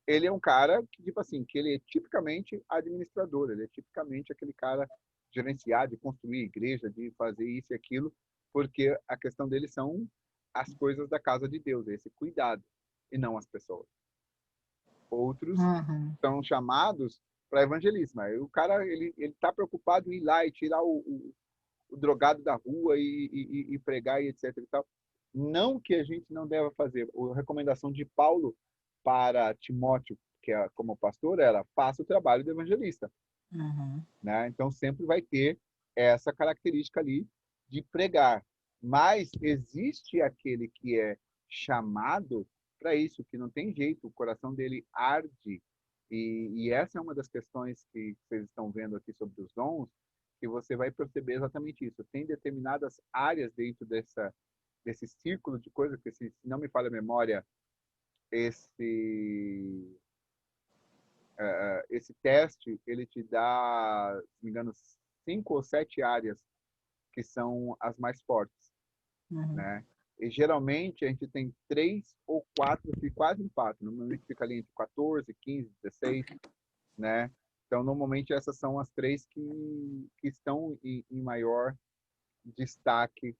ele é um cara que, tipo assim, que ele é tipicamente administrador, ele é tipicamente aquele cara de gerenciar, de construir igreja, de fazer isso e aquilo, porque a questão dele são as coisas da casa de Deus, esse cuidado, e não as pessoas. Outros são chamados para evangelismo. Aí o cara, ele tá preocupado em ir lá e tirar o drogado da rua e pregar e etc. E tal. Não que a gente não deva fazer. A recomendação de Paulo para Timóteo, que é como pastor, era faça o trabalho do evangelista. Né? Então, sempre vai ter essa característica ali de pregar. Mas existe aquele que é chamado para isso, que não tem jeito, o coração dele arde. E essa é uma das questões que vocês estão vendo aqui sobre os dons, que você vai perceber exatamente isso. Tem determinadas áreas dentro desse círculo de coisas, que se não me falha a memória, esse teste, ele te dá, se não me engano, 5 ou 7 áreas que são as mais fortes. Né? E geralmente a gente tem 3 ou 4 que quase empatam. Normalmente fica ali entre 14, 15, 16, né? Então, normalmente essas são as 3 que estão em maior destaque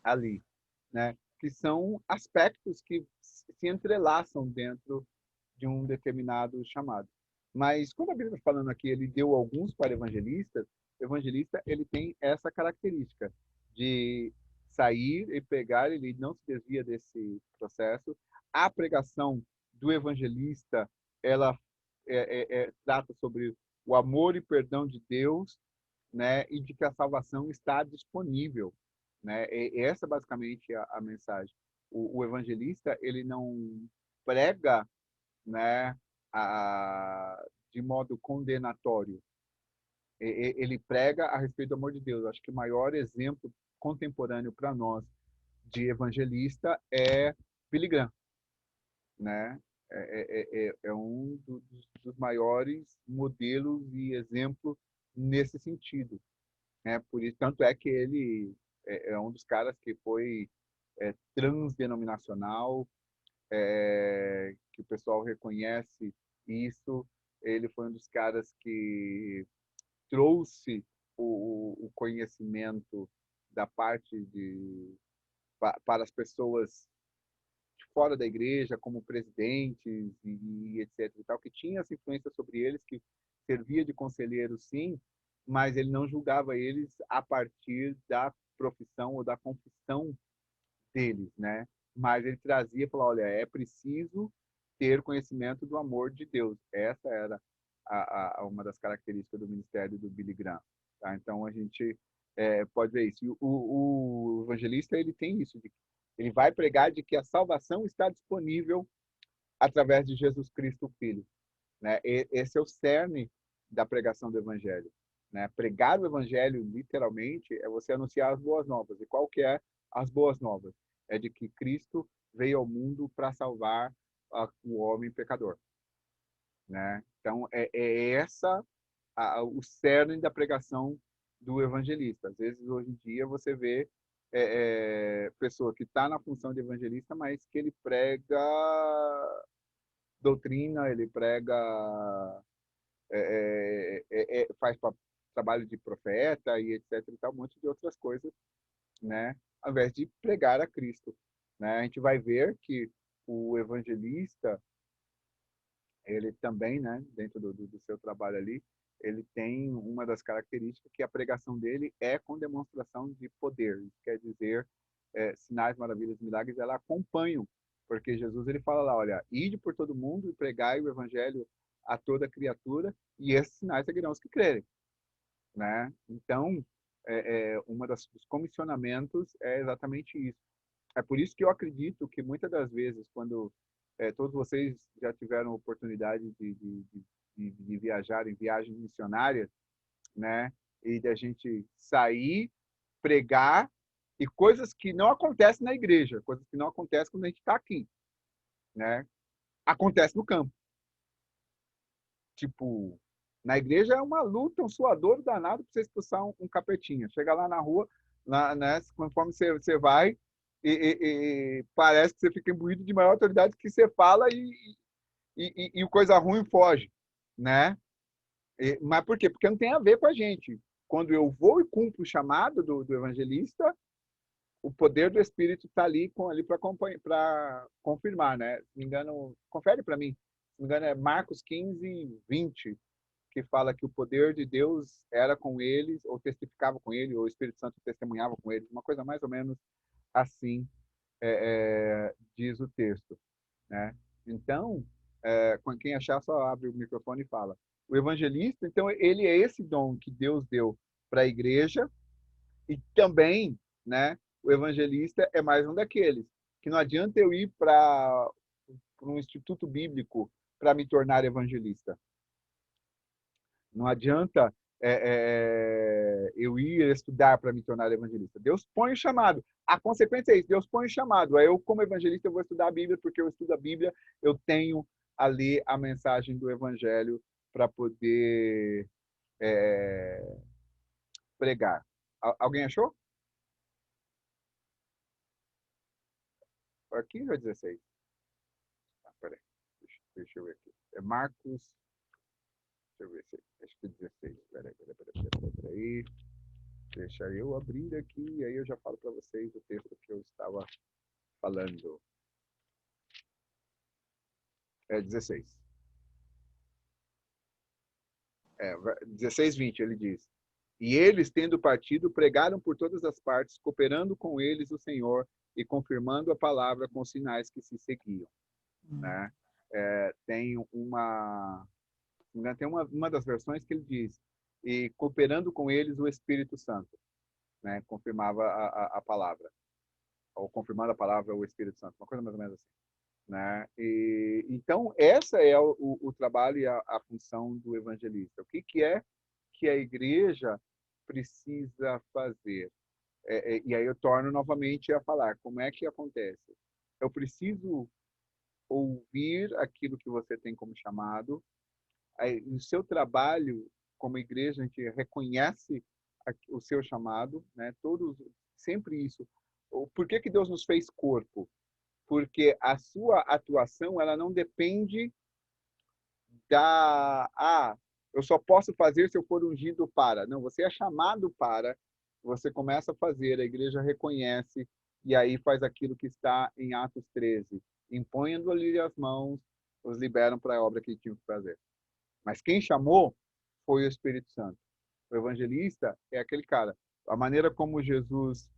ali, né? Que são aspectos que se entrelaçam dentro de um determinado chamado. Mas quando a Bíblia está falando aqui, ele deu alguns para evangelistas, o evangelista ele tem essa característica de sair e pregar, ele não se desvia desse processo. A pregação do evangelista, ela trata sobre o amor e perdão de Deus, né, e de que a salvação está disponível, né? E essa é basicamente a mensagem. O evangelista, ele não prega, né, de modo condenatório. Ele prega a respeito do amor de Deus. Acho que o maior exemplo contemporâneo para nós de evangelista é Billy Graham, né? É um dos maiores modelos e exemplos nesse sentido, né? Por isso, tanto é que ele é um dos caras que foi transdenominacional, que o pessoal reconhece isso. Ele foi um dos caras que trouxe o conhecimento da parte para as pessoas de fora da igreja, como presidentes e etc. E tal, que tinha essa influência sobre eles, que servia de conselheiro, sim, mas ele não julgava eles a partir da profissão ou da confissão deles, né? Mas ele trazia, falou, olha, é preciso ter conhecimento do amor de Deus. Essa era uma das características do ministério do Billy Graham. Tá? Então a gente pode ver isso. E o evangelista ele tem isso, ele vai pregar de que a salvação está disponível através de Jesus Cristo, o Filho. Né? Esse é o cerne da pregação do Evangelho. Né? Pregar o Evangelho, literalmente, é você anunciar as boas novas. E qual que é as boas novas? É de que Cristo veio ao mundo para salvar o homem pecador. Né? Então, essa o cerne da pregação do evangelista. Às vezes, hoje em dia, você vê pessoa que está na função de evangelista, mas que ele prega doutrina, ele prega, faz trabalho de profeta e etc. E tal, um monte de outras coisas, né? Ao invés de pregar a Cristo. Né? A gente vai ver que o evangelista, ele também, né, dentro do seu trabalho ali, ele tem uma das características que a pregação dele é com demonstração de poder. Isso quer dizer, sinais, maravilhas, milagres, ela acompanham, porque Jesus ele fala lá, olha, ide por todo mundo e pregai o evangelho a toda criatura, e esses sinais seguirão os que crerem. Né? Então, uma dos comissionamentos é exatamente isso. É por isso que eu acredito que muitas das vezes, quando todos vocês já tiveram oportunidade de viajar em viagens missionárias, né? E de a gente sair, pregar, e coisas que não acontecem na igreja, coisas que não acontecem quando a gente está aqui, né? Acontece no campo. Tipo, na igreja é uma luta, um suador danado para você expulsar um capetinha. Chega lá na rua, né, conforme você vai, e parece que você fica imbuído de maior autoridade que você fala e coisa ruim foge, né? Mas por quê? Porque não tem a ver com a gente. Quando eu vou e cumpro o chamado do evangelista, o poder do Espírito está ali para confirmar, né? Se não me engano, confere para mim. Se não me engano, é Marcos 15, 20, que fala que o poder de Deus era com eles, ou testificava com ele, ou o Espírito Santo testemunhava com eles. Uma coisa mais ou menos assim, diz o texto. Né? Então, quem achar, só abre o microfone e fala. O evangelista, então, ele é esse dom que Deus deu para a igreja, e também, né, o evangelista é mais um daqueles que não adianta eu ir para um instituto bíblico para me tornar evangelista. Não adianta eu ir estudar para me tornar evangelista. Deus põe o chamado. A consequência é isso, Deus põe o chamado. Eu, como evangelista, eu vou estudar a Bíblia, porque eu estudo a Bíblia, eu tenho ali a mensagem do evangelho para poder pregar. Alguém achou? Aqui ou 16? Peraí, deixa eu ver aqui. É Marcos, deixa eu ver se acho que 16. Peraí. Deixa eu abrir aqui e aí eu já falo para vocês o texto que eu estava falando. É 16. 16, 20, ele diz. E eles, tendo partido, pregaram por todas as partes, cooperando com eles o Senhor e confirmando a palavra com sinais que se seguiam. Né? Tem uma das versões que ele diz, e cooperando com eles o Espírito Santo. Né? Confirmava a palavra. Ou confirmando a palavra o Espírito Santo. Uma coisa mais ou menos assim. Né? Então, essa é o trabalho e a função do evangelista. O que é que a igreja precisa fazer? E aí eu torno novamente a falar, como é que acontece? Eu preciso ouvir aquilo que você tem como chamado. No seu trabalho, como igreja, a gente reconhece o seu chamado, né? Todos sempre isso. Por que Deus nos fez corpo? Porque a sua atuação, ela não depende eu só posso fazer se eu for ungido para. Não, você é chamado para, você começa a fazer, a igreja reconhece, e aí faz aquilo que está em Atos 13. Imponham-lhe as mãos, os liberam para a obra que tinham que fazer. Mas quem chamou foi o Espírito Santo. O evangelista é aquele cara. A maneira como Jesus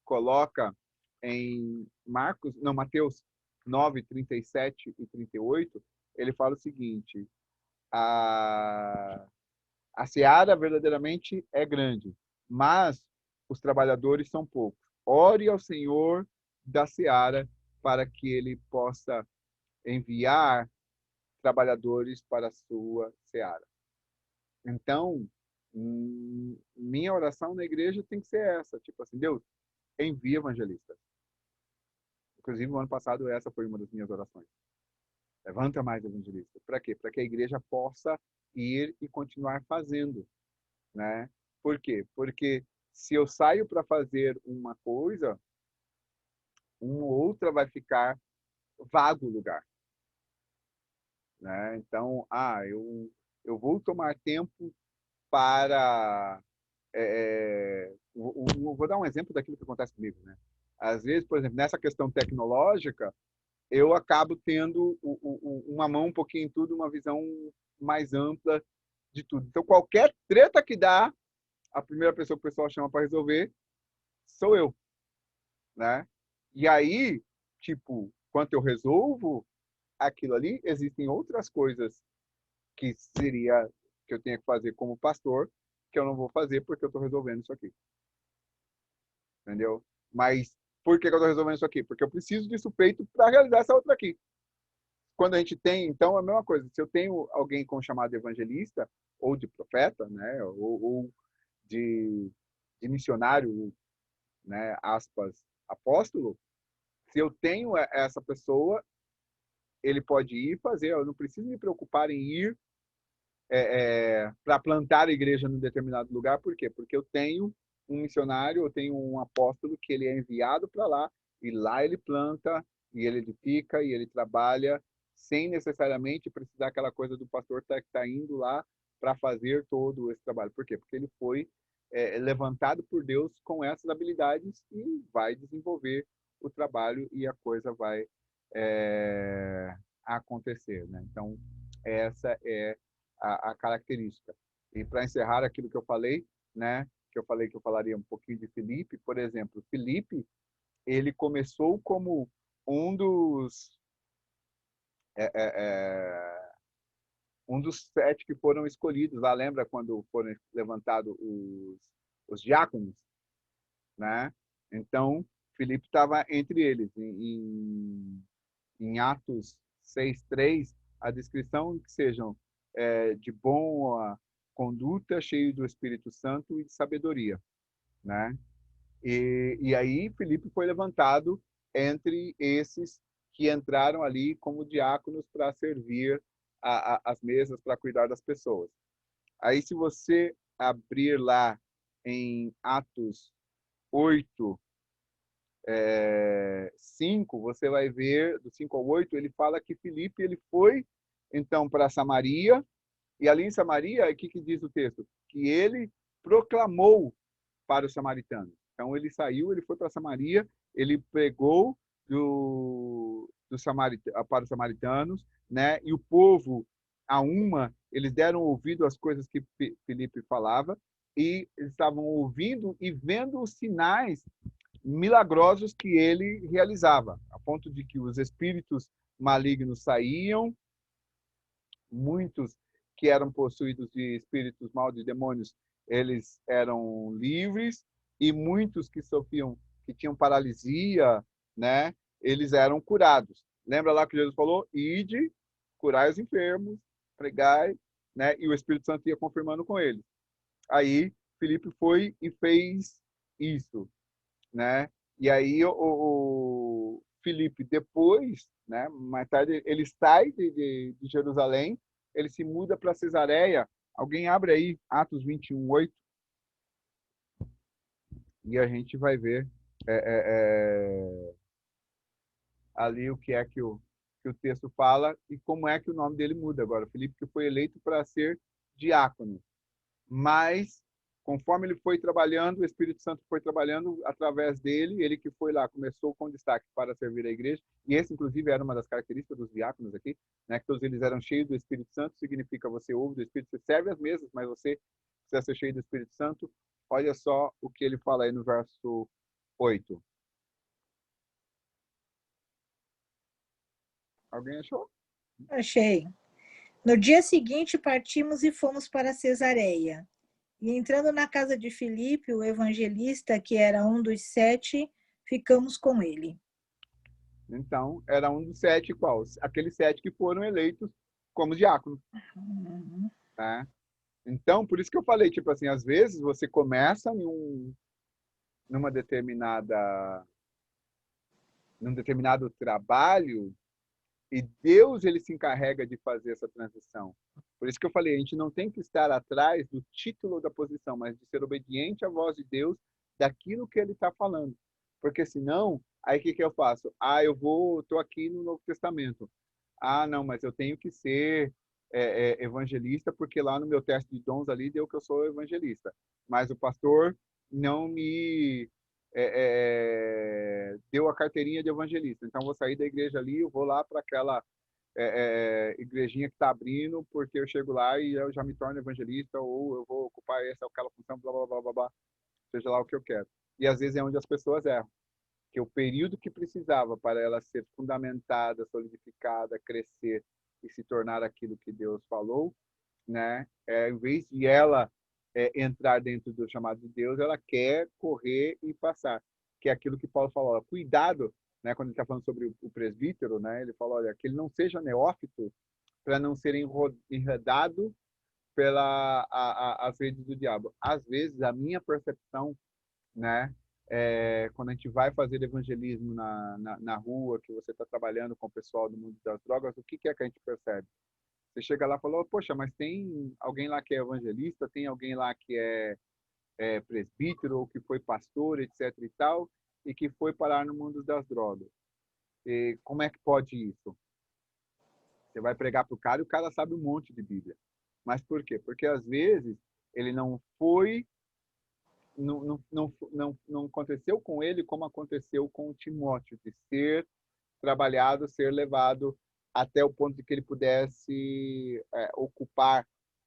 coloca em Mateus 9, 37 e 38, ele fala o seguinte: a seara verdadeiramente é grande, mas os trabalhadores são poucos. Ore ao Senhor da seara para que ele possa enviar trabalhadores para a sua seara. Então, minha oração na igreja tem que ser essa, tipo assim, Deus, envia evangelistas. Inclusive, no ano passado, essa foi uma das minhas orações. Levanta mais evangelistas. Para quê? Para que a igreja possa ir e continuar fazendo, né? Por quê? Porque se eu saio para fazer uma coisa, uma ou outra vai ficar vago o lugar, né? Então, eu vou tomar tempo para vou dar um exemplo daquilo que acontece comigo, né? Às vezes, por exemplo, nessa questão tecnológica, eu acabo tendo uma mão um pouquinho em tudo, uma visão mais ampla de tudo. Então, qualquer treta que dá, a primeira pessoa que o pessoal chama para resolver sou eu, né? E aí, tipo, quando eu resolvo aquilo ali, existem outras coisas que eu tenho que fazer como pastor, que eu não vou fazer porque eu estou resolvendo isso aqui. Entendeu? Mas por que eu estou resolvendo isso aqui? Porque eu preciso disso feito para realizar essa outra aqui. Quando a gente tem, então, é a mesma coisa. Se eu tenho alguém com chamado evangelista, ou de profeta, né, ou de missionário, né, aspas, apóstolo, se eu tenho essa pessoa, ele pode ir fazer. Eu não preciso me preocupar em ir para plantar a igreja num determinado lugar. Por quê? Porque eu tenho um missionário, eu tenho um apóstolo que ele é enviado para lá, e lá ele planta, e ele edifica, e ele trabalha, sem necessariamente precisar aquela coisa do pastor que está indo lá para fazer todo esse trabalho. Por quê? Porque ele foi levantado por Deus com essas habilidades e vai desenvolver o trabalho e a coisa vai acontecer, né? Então, essa é a característica. E para encerrar aquilo que eu falei, né? Que eu falei que eu falaria um pouquinho de Filipe, por exemplo. Filipe, ele começou como um dos 7 que foram escolhidos. Lá, lembra quando foram levantados os diáconos, né? Então, Filipe estava entre eles. Em Atos 6:3, a descrição que sejam de boa conduta, cheio do Espírito Santo e de sabedoria, né? E aí Filipe foi levantado entre esses que entraram ali como diáconos para servir as mesas, para cuidar das pessoas. Aí, se você abrir lá em Atos 8, 5, você vai ver, do 5 ao 8, ele fala que Filipe ele foi, então, para Samaria, e ali em Samaria, o que diz o texto? Que ele proclamou para os samaritanos. Então, ele saiu, ele foi para Samaria, ele pregou para os samaritanos, né? E o povo, eles deram ouvido às coisas que Filipe falava, e eles estavam ouvindo e vendo os sinais milagrosos que ele realizava, a ponto de que os espíritos malignos saíam, muitos que eram possuídos de espíritos maus, de demônios, eles eram livres, e muitos que sofriam, que tinham paralisia, né, eles eram curados. Lembra lá que Jesus falou: ide, curai os enfermos, pregai, né, e o Espírito Santo ia confirmando com eles. Aí Filipe foi e fez isso, né? E aí o Filipe, depois, né, mais tarde, ele sai de Jerusalém, ele se muda para Cesareia. Alguém abre aí Atos 21:8. E a gente vai ver ali o que é que o texto fala e como é que o nome dele muda agora. Filipe que foi eleito para ser diácono. Mas, conforme ele foi trabalhando, o Espírito Santo foi trabalhando através dele, ele que foi lá, começou com destaque para servir a igreja, e esse, inclusive, era uma das características dos diáconos aqui, né? Que todos eles eram cheios do Espírito Santo, significa você ouve do Espírito, você serve as mesas, mas você precisa ser cheio do Espírito Santo. Olha só o que ele fala aí no verso 8. Alguém achou? Achei. No dia seguinte, partimos e fomos para Cesareia. E entrando na casa de Filipe, o evangelista, que era um dos 7, ficamos com ele. Então, era um dos 7 qual? Aqueles 7 que foram eleitos como diáconos. Né? Então, por isso que eu falei, tipo assim, às vezes você começa num determinado trabalho e Deus ele se encarrega de fazer essa transição. Por isso que eu falei, a gente não tem que estar atrás do título da posição, mas de ser obediente à voz de Deus daquilo que ele está falando. Porque senão, aí o que eu faço? Estou aqui no Novo Testamento. Não, mas eu tenho que ser evangelista, porque lá no meu teste de dons ali deu que eu sou evangelista. Mas o pastor não me deu a carteirinha de evangelista. Então, eu vou sair da igreja ali, eu vou lá para aquela igrejinha que está abrindo, porque eu chego lá e eu já me torno evangelista, ou eu vou ocupar essa ou aquela função, blá, blá, blá, blá, blá, seja lá o que eu quero. E às vezes é onde as pessoas erram. Que o período que precisava para ela ser fundamentada, solidificada, crescer e se tornar aquilo que Deus falou, né? Em vez de ela entrar dentro do chamado de Deus, ela quer correr e passar. Que é aquilo que Paulo falou, ó, cuidado, né? Quando ele está falando sobre o presbítero, né? Ele fala, olha, que ele não seja neófito para não ser enredado as redes do diabo. Às vezes, a minha percepção, né? Quando a gente vai fazer evangelismo na rua, que você está trabalhando com o pessoal do mundo das drogas, o que é que a gente percebe? Você chega lá e fala, poxa, mas tem alguém lá que é evangelista, tem alguém lá que é presbítero, ou que foi pastor, etc. e tal, e que foi parar no mundo das drogas. E como é que pode isso? Você vai pregar para o cara e o cara sabe um monte de Bíblia. Mas por quê? Porque às vezes ele não foi não aconteceu com ele como aconteceu com o Timóteo, de ser trabalhado, ser levado até o ponto de que ele pudesse ocupar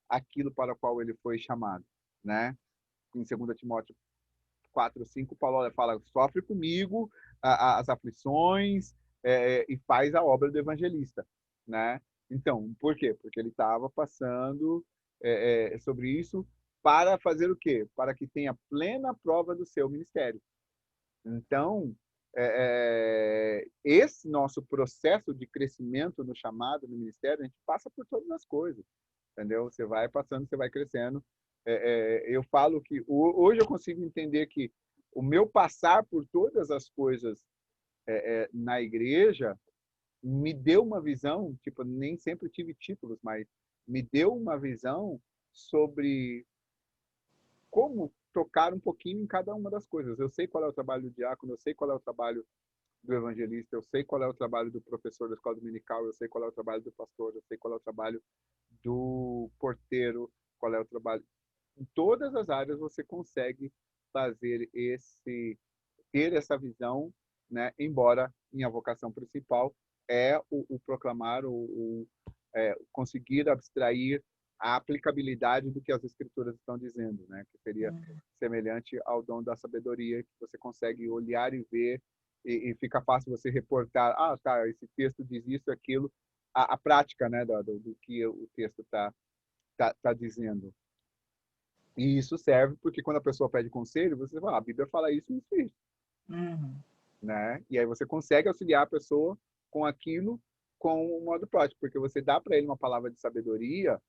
aquilo para o qual ele foi chamado, né? Em 2 Timóteo 4:5, Paulo fala, sofre comigo as aflições e faz a obra do evangelista, né? Então, por quê? Porque ele estava passando sobre isso para fazer o quê? Para que tenha plena prova do seu ministério. Então, esse nosso processo de crescimento no chamado, no ministério, a gente passa por todas as coisas, entendeu? Você vai passando, você vai crescendo. Eu falo que hoje eu consigo entender que o meu passar por todas as coisas na igreja me deu uma visão, tipo, nem sempre tive títulos, mas me deu uma visão sobre como tocar um pouquinho em cada uma das coisas. Eu sei qual é o trabalho do diácono, eu sei qual é o trabalho do evangelista, eu sei qual é o trabalho do professor da escola dominical, eu sei qual é o trabalho do pastor, eu sei qual é o trabalho do porteiro, qual é o trabalho. Em todas as áreas você consegue fazer ter essa visão, né? Embora minha vocação principal é o proclamar, conseguir abstrair a aplicabilidade do que as escrituras estão dizendo, né? Que seria semelhante ao dom da sabedoria, que você consegue olhar e ver e fica fácil você reportar, tá, esse texto diz isso, aquilo, a prática, né, do que o texto tá dizendo. E isso serve porque quando a pessoa pede conselho, você fala, a Bíblia fala isso e isso, isso. Né? E aí você consegue auxiliar a pessoa com aquilo com um modo prático, porque você dá para ele uma palavra de sabedoria,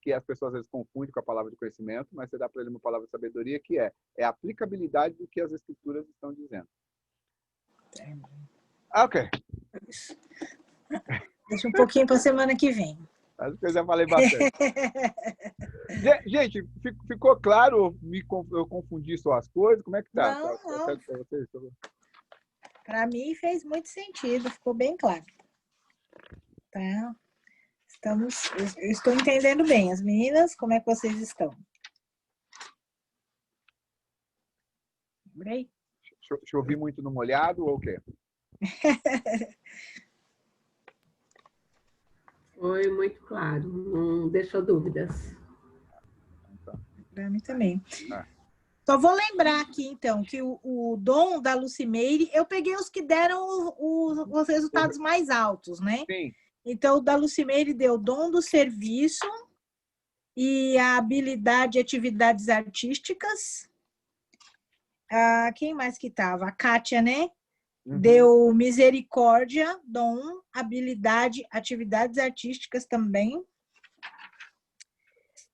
que as pessoas às vezes confundem com a palavra de conhecimento, mas você dá para ele uma palavra de sabedoria que é a aplicabilidade do que as escrituras estão dizendo. Ok. Deixa um pouquinho para a semana que vem. Acho que eu já falei bastante. Gente, ficou claro? Eu confundi só as coisas? Como é que tá? Não, Tá não. certo pra vocês? Para mim fez muito sentido, ficou bem claro. Tá? Eu estou entendendo bem. As meninas, como é que vocês estão? Lembrei? Chovi muito no molhado ou o quê? Foi muito claro, não deixou dúvidas. Para mim também. Ah. Só vou lembrar aqui, então, que o dom da Lucimeire, eu peguei os que deram os resultados mais altos, né? Sim. Então, o da Lucimeire deu dom do serviço e a habilidade de atividades artísticas. Quem mais que estava? A Kátia, né? Uhum. Deu misericórdia, dom, habilidade, atividades artísticas também.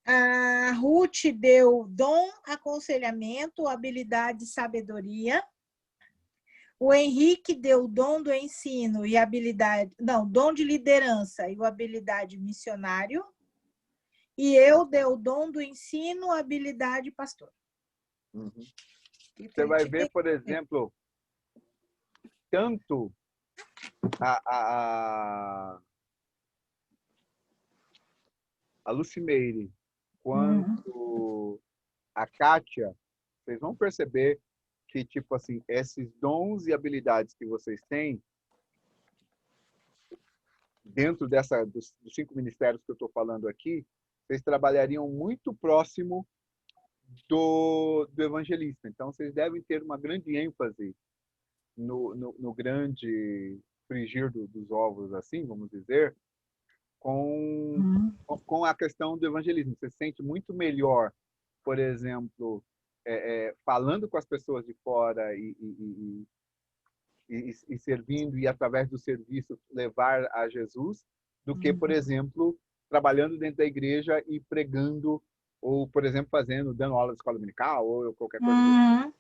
A Ruth deu dom, aconselhamento, habilidade e sabedoria. O Henrique deu dom do ensino e habilidade, não, dom de liderança e habilidade missionário. E eu dei o dom do ensino, habilidade pastor. Uhum. Você vai ver, por exemplo, tanto a Lucimeire quanto a Kátia, vocês vão perceber que, tipo assim, esses dons e habilidades que vocês têm dentro dos 5 ministérios que eu estou falando aqui, vocês trabalhariam muito próximo do evangelista. Então, vocês devem ter uma grande ênfase no grande frigir dos ovos, assim, vamos dizer, com a questão do evangelismo. Você se sente muito melhor, por exemplo, falando com as pessoas de fora e servindo e, através do serviço, levar a Jesus, do que, por exemplo, trabalhando dentro da igreja e pregando, ou, por exemplo, dando aula de escola dominical, ou qualquer coisa.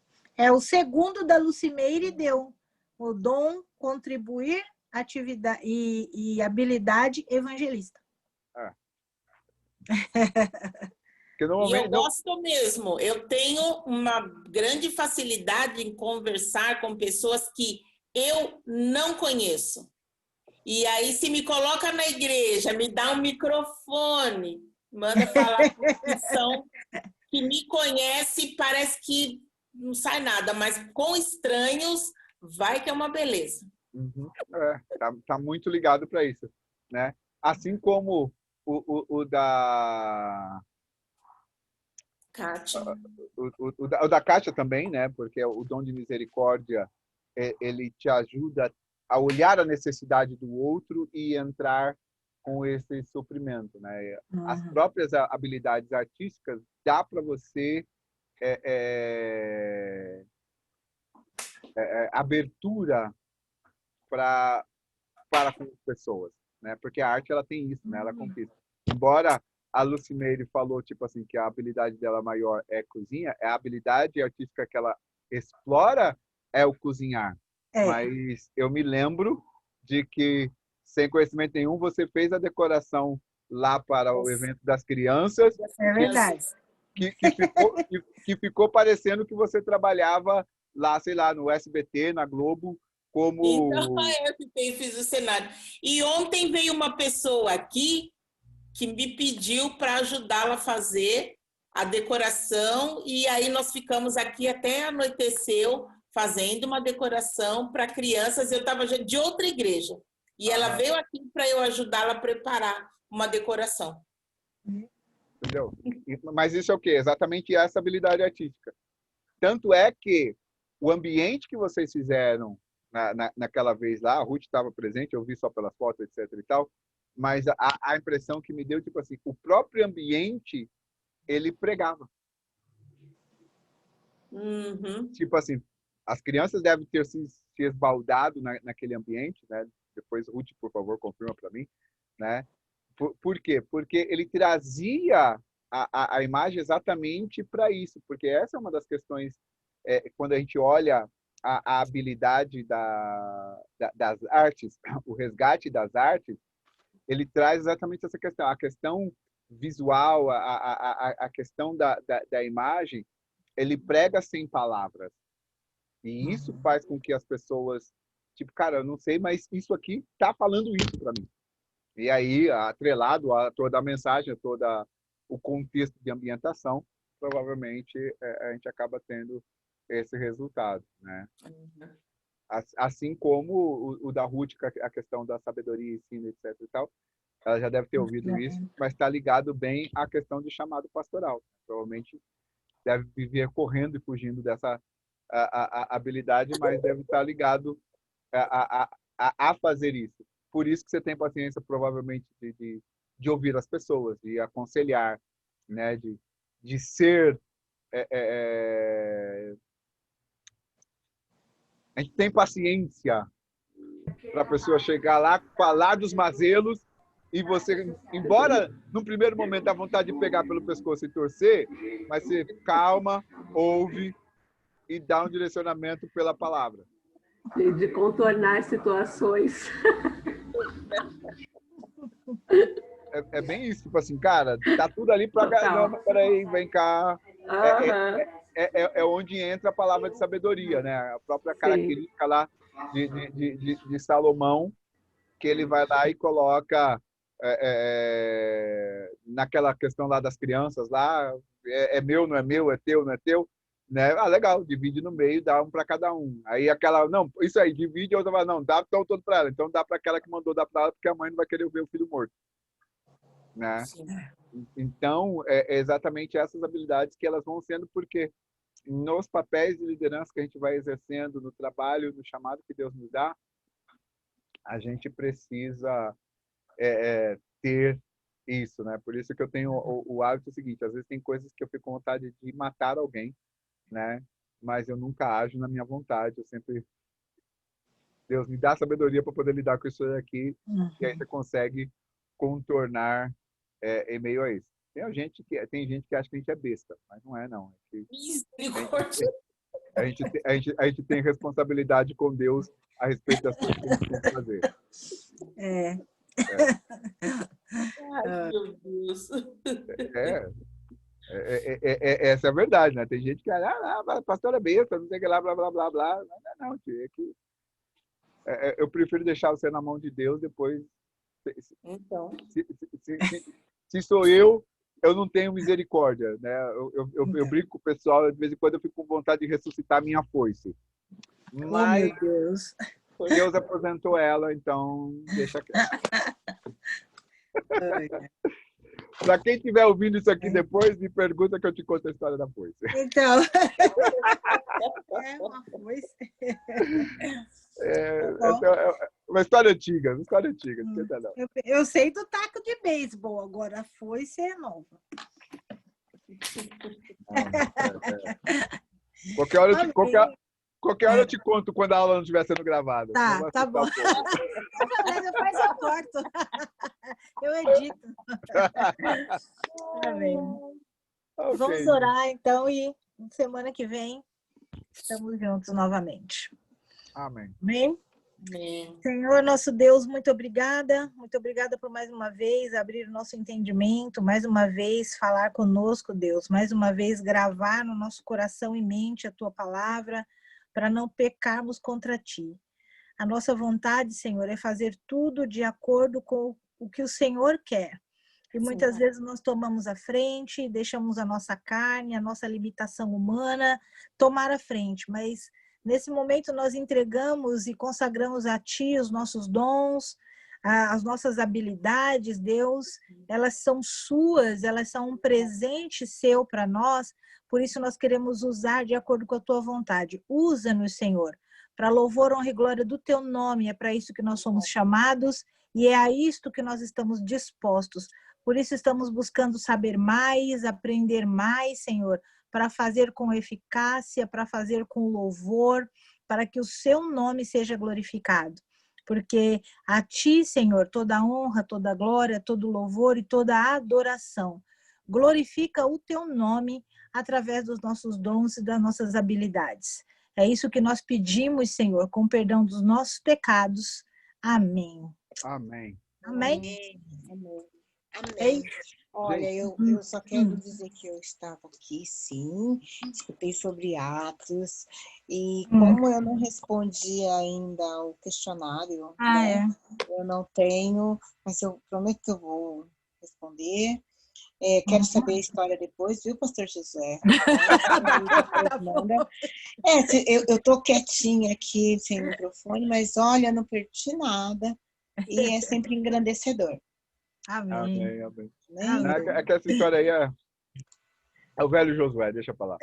O segundo da Lucimeire deu o dom, contribuir, atividade e habilidade evangelista. E eu gosto mesmo. Eu tenho uma grande facilidade em conversar com pessoas que eu não conheço. E aí, se me coloca na igreja, me dá um microfone, manda falar com pessoa que me conhece, parece que não sai nada, mas com estranhos, vai que é uma beleza. Uhum. Tá muito ligado para isso, né? Assim como o da Kátia. O da Kátia também, né? Porque o dom de misericórdia, ele te ajuda a olhar a necessidade do outro e entrar com esse suprimento, né? As próprias habilidades artísticas dá para você abertura para com as pessoas, né? Porque a arte ela tem isso, né? Ela conquista. Embora a Lucimeire falou tipo assim que a habilidade dela maior é cozinha, a habilidade artística que ela explora é o cozinhar. Mas eu me lembro de que, sem conhecimento nenhum, você fez a decoração lá para o evento das crianças. É verdade. Que ficou parecendo que você trabalhava lá, sei lá, no SBT, na Globo, como... Então, eu fiz o cenário. E ontem veio uma pessoa aqui que me pediu para ajudá-la a fazer a decoração, e aí nós ficamos aqui até anoiteceu fazendo uma decoração para crianças. Eu estava de outra igreja, e ela veio aqui para eu ajudá-la a preparar uma decoração. Entendeu? Mas isso é o quê? Exatamente essa habilidade artística. Tanto é que o ambiente que vocês fizeram naquela vez lá, a Ruth estava presente, eu vi só pelas fotos, etc e tal, mas a impressão que me deu, tipo assim, o próprio ambiente, ele pregava. Tipo assim, as crianças devem ter se esbaldado naquele ambiente, né? Depois, Ruth, por favor, confirma para mim, né? Por quê? Porque ele trazia a imagem exatamente para isso, porque essa é uma das questões, quando a gente olha a habilidade das artes, o resgate das artes, ele traz exatamente essa questão, a questão visual, a questão da imagem, ele prega sem palavras. E isso faz com que as pessoas, tipo, cara, eu não sei, mas isso aqui tá falando isso para mim. E aí, atrelado a toda a mensagem, a todo o contexto de ambientação, provavelmente a gente acaba tendo esse resultado, né? Assim como o da Ruth, a questão da sabedoria, ensino, etc. e tal, ela já deve ter ouvido isso, mas está ligado bem à questão de chamado pastoral. Provavelmente deve viver correndo e fugindo dessa habilidade, mas deve estar ligado a fazer isso. Por isso que você tem paciência, provavelmente, de ouvir as pessoas, de aconselhar, né? de ser... A gente tem paciência para a pessoa chegar lá, falar dos mazelos, e você, embora no primeiro momento a vontade de pegar pelo pescoço e torcer, mas você calma, ouve e dá um direcionamento pela palavra. E de contornar situações. É bem isso, tipo assim, cara, tá tudo ali para... Não, mas peraí, vem cá. É onde entra a palavra de sabedoria, né? A própria característica lá de Salomão, que ele vai lá e coloca naquela questão lá das crianças, lá, é meu, não é meu, é teu, não é teu, né? Ah, legal, divide no meio, dá um para cada um. Aí aquela, não, isso aí, divide, a outra vai, não, dá então todo para ela. Então dá para aquela que mandou dar para ela, porque a mãe não vai querer ver o filho morto, né? Sim. Então, é exatamente essas habilidades que elas vão sendo, porque nos papéis de liderança que a gente vai exercendo, no trabalho, no chamado que Deus nos dá, a gente precisa ter isso, né? Por isso que eu tenho o hábito seguinte, às vezes tem coisas que eu fico com vontade de matar alguém, né? Mas eu nunca ajo na minha vontade, eu sempre... Deus me dá sabedoria para poder lidar com isso aqui, e aí você consegue contornar em meio a isso. Tem gente que acha que a gente é besta, mas não é, não. A gente tem responsabilidade com Deus a respeito das coisas que a gente tem que fazer. Ai, meu Deus. Essa é a verdade, né? Tem gente que a pastora é besta, não sei o que lá, blá, blá, blá, blá. Não, tio, eu prefiro deixar você na mão de Deus, depois... Então... Se sou eu não tenho misericórdia, né? Eu brinco com o pessoal, de vez em quando eu fico com vontade de ressuscitar a minha foice. Mas meu Deus. Deus aposentou ela, então deixa quieto. Para quem estiver ouvindo isso aqui depois, me pergunta que eu te conto a história da foice. Então, uma foice. É uma história antiga, não esquenta não. Eu sei do taco de beisebol, agora a foice é nova. Qualquer hora eu te conto quando a aula não estiver sendo gravada. Tá bom. Depois eu corto. Eu edito. Amém. Okay. Vamos orar, então, e semana que vem estamos juntos novamente. Amém. Amém? Senhor, nosso Deus, muito obrigada por mais uma vez abrir o nosso entendimento, mais uma vez falar conosco, Deus, mais uma vez gravar no nosso coração e mente a Tua palavra, para não pecarmos contra Ti. A nossa vontade, Senhor, é fazer tudo de acordo com o que o Senhor quer. E muitas vezes nós tomamos a frente, deixamos a nossa carne, a nossa limitação humana tomar a frente, mas nesse momento nós entregamos e consagramos a Ti os nossos dons, as nossas habilidades, Deus, elas são Suas, elas são um presente Seu para nós, por isso nós queremos usar de acordo com a Tua vontade. Usa-nos, Senhor, para louvor, honra e glória do Teu nome, é para isso que nós somos chamados e é a isto que nós estamos dispostos. Por isso estamos buscando saber mais, aprender mais, Senhor, para fazer com eficácia, para fazer com louvor, para que o Seu nome seja glorificado. Porque a Ti, Senhor, toda a honra, toda a glória, todo o louvor e toda a adoração. Glorifica o Teu nome através dos nossos dons e das nossas habilidades. É isso que nós pedimos, Senhor, com perdão dos nossos pecados. Amém. Amém. Amém. Amém. Amém. Olha, eu só quero dizer que eu estava aqui, sim, escutei sobre Atos, e como eu não respondi ainda o questionário, né? Eu não tenho, mas eu prometo que eu vou responder. Quero saber a história depois, viu, pastor José? Eu tô quietinha aqui, sem microfone, mas olha, não perdi nada, e é sempre engrandecedor. Amém. Amém. Amém. É que essa história aí é o velho Josué, deixa pra lá.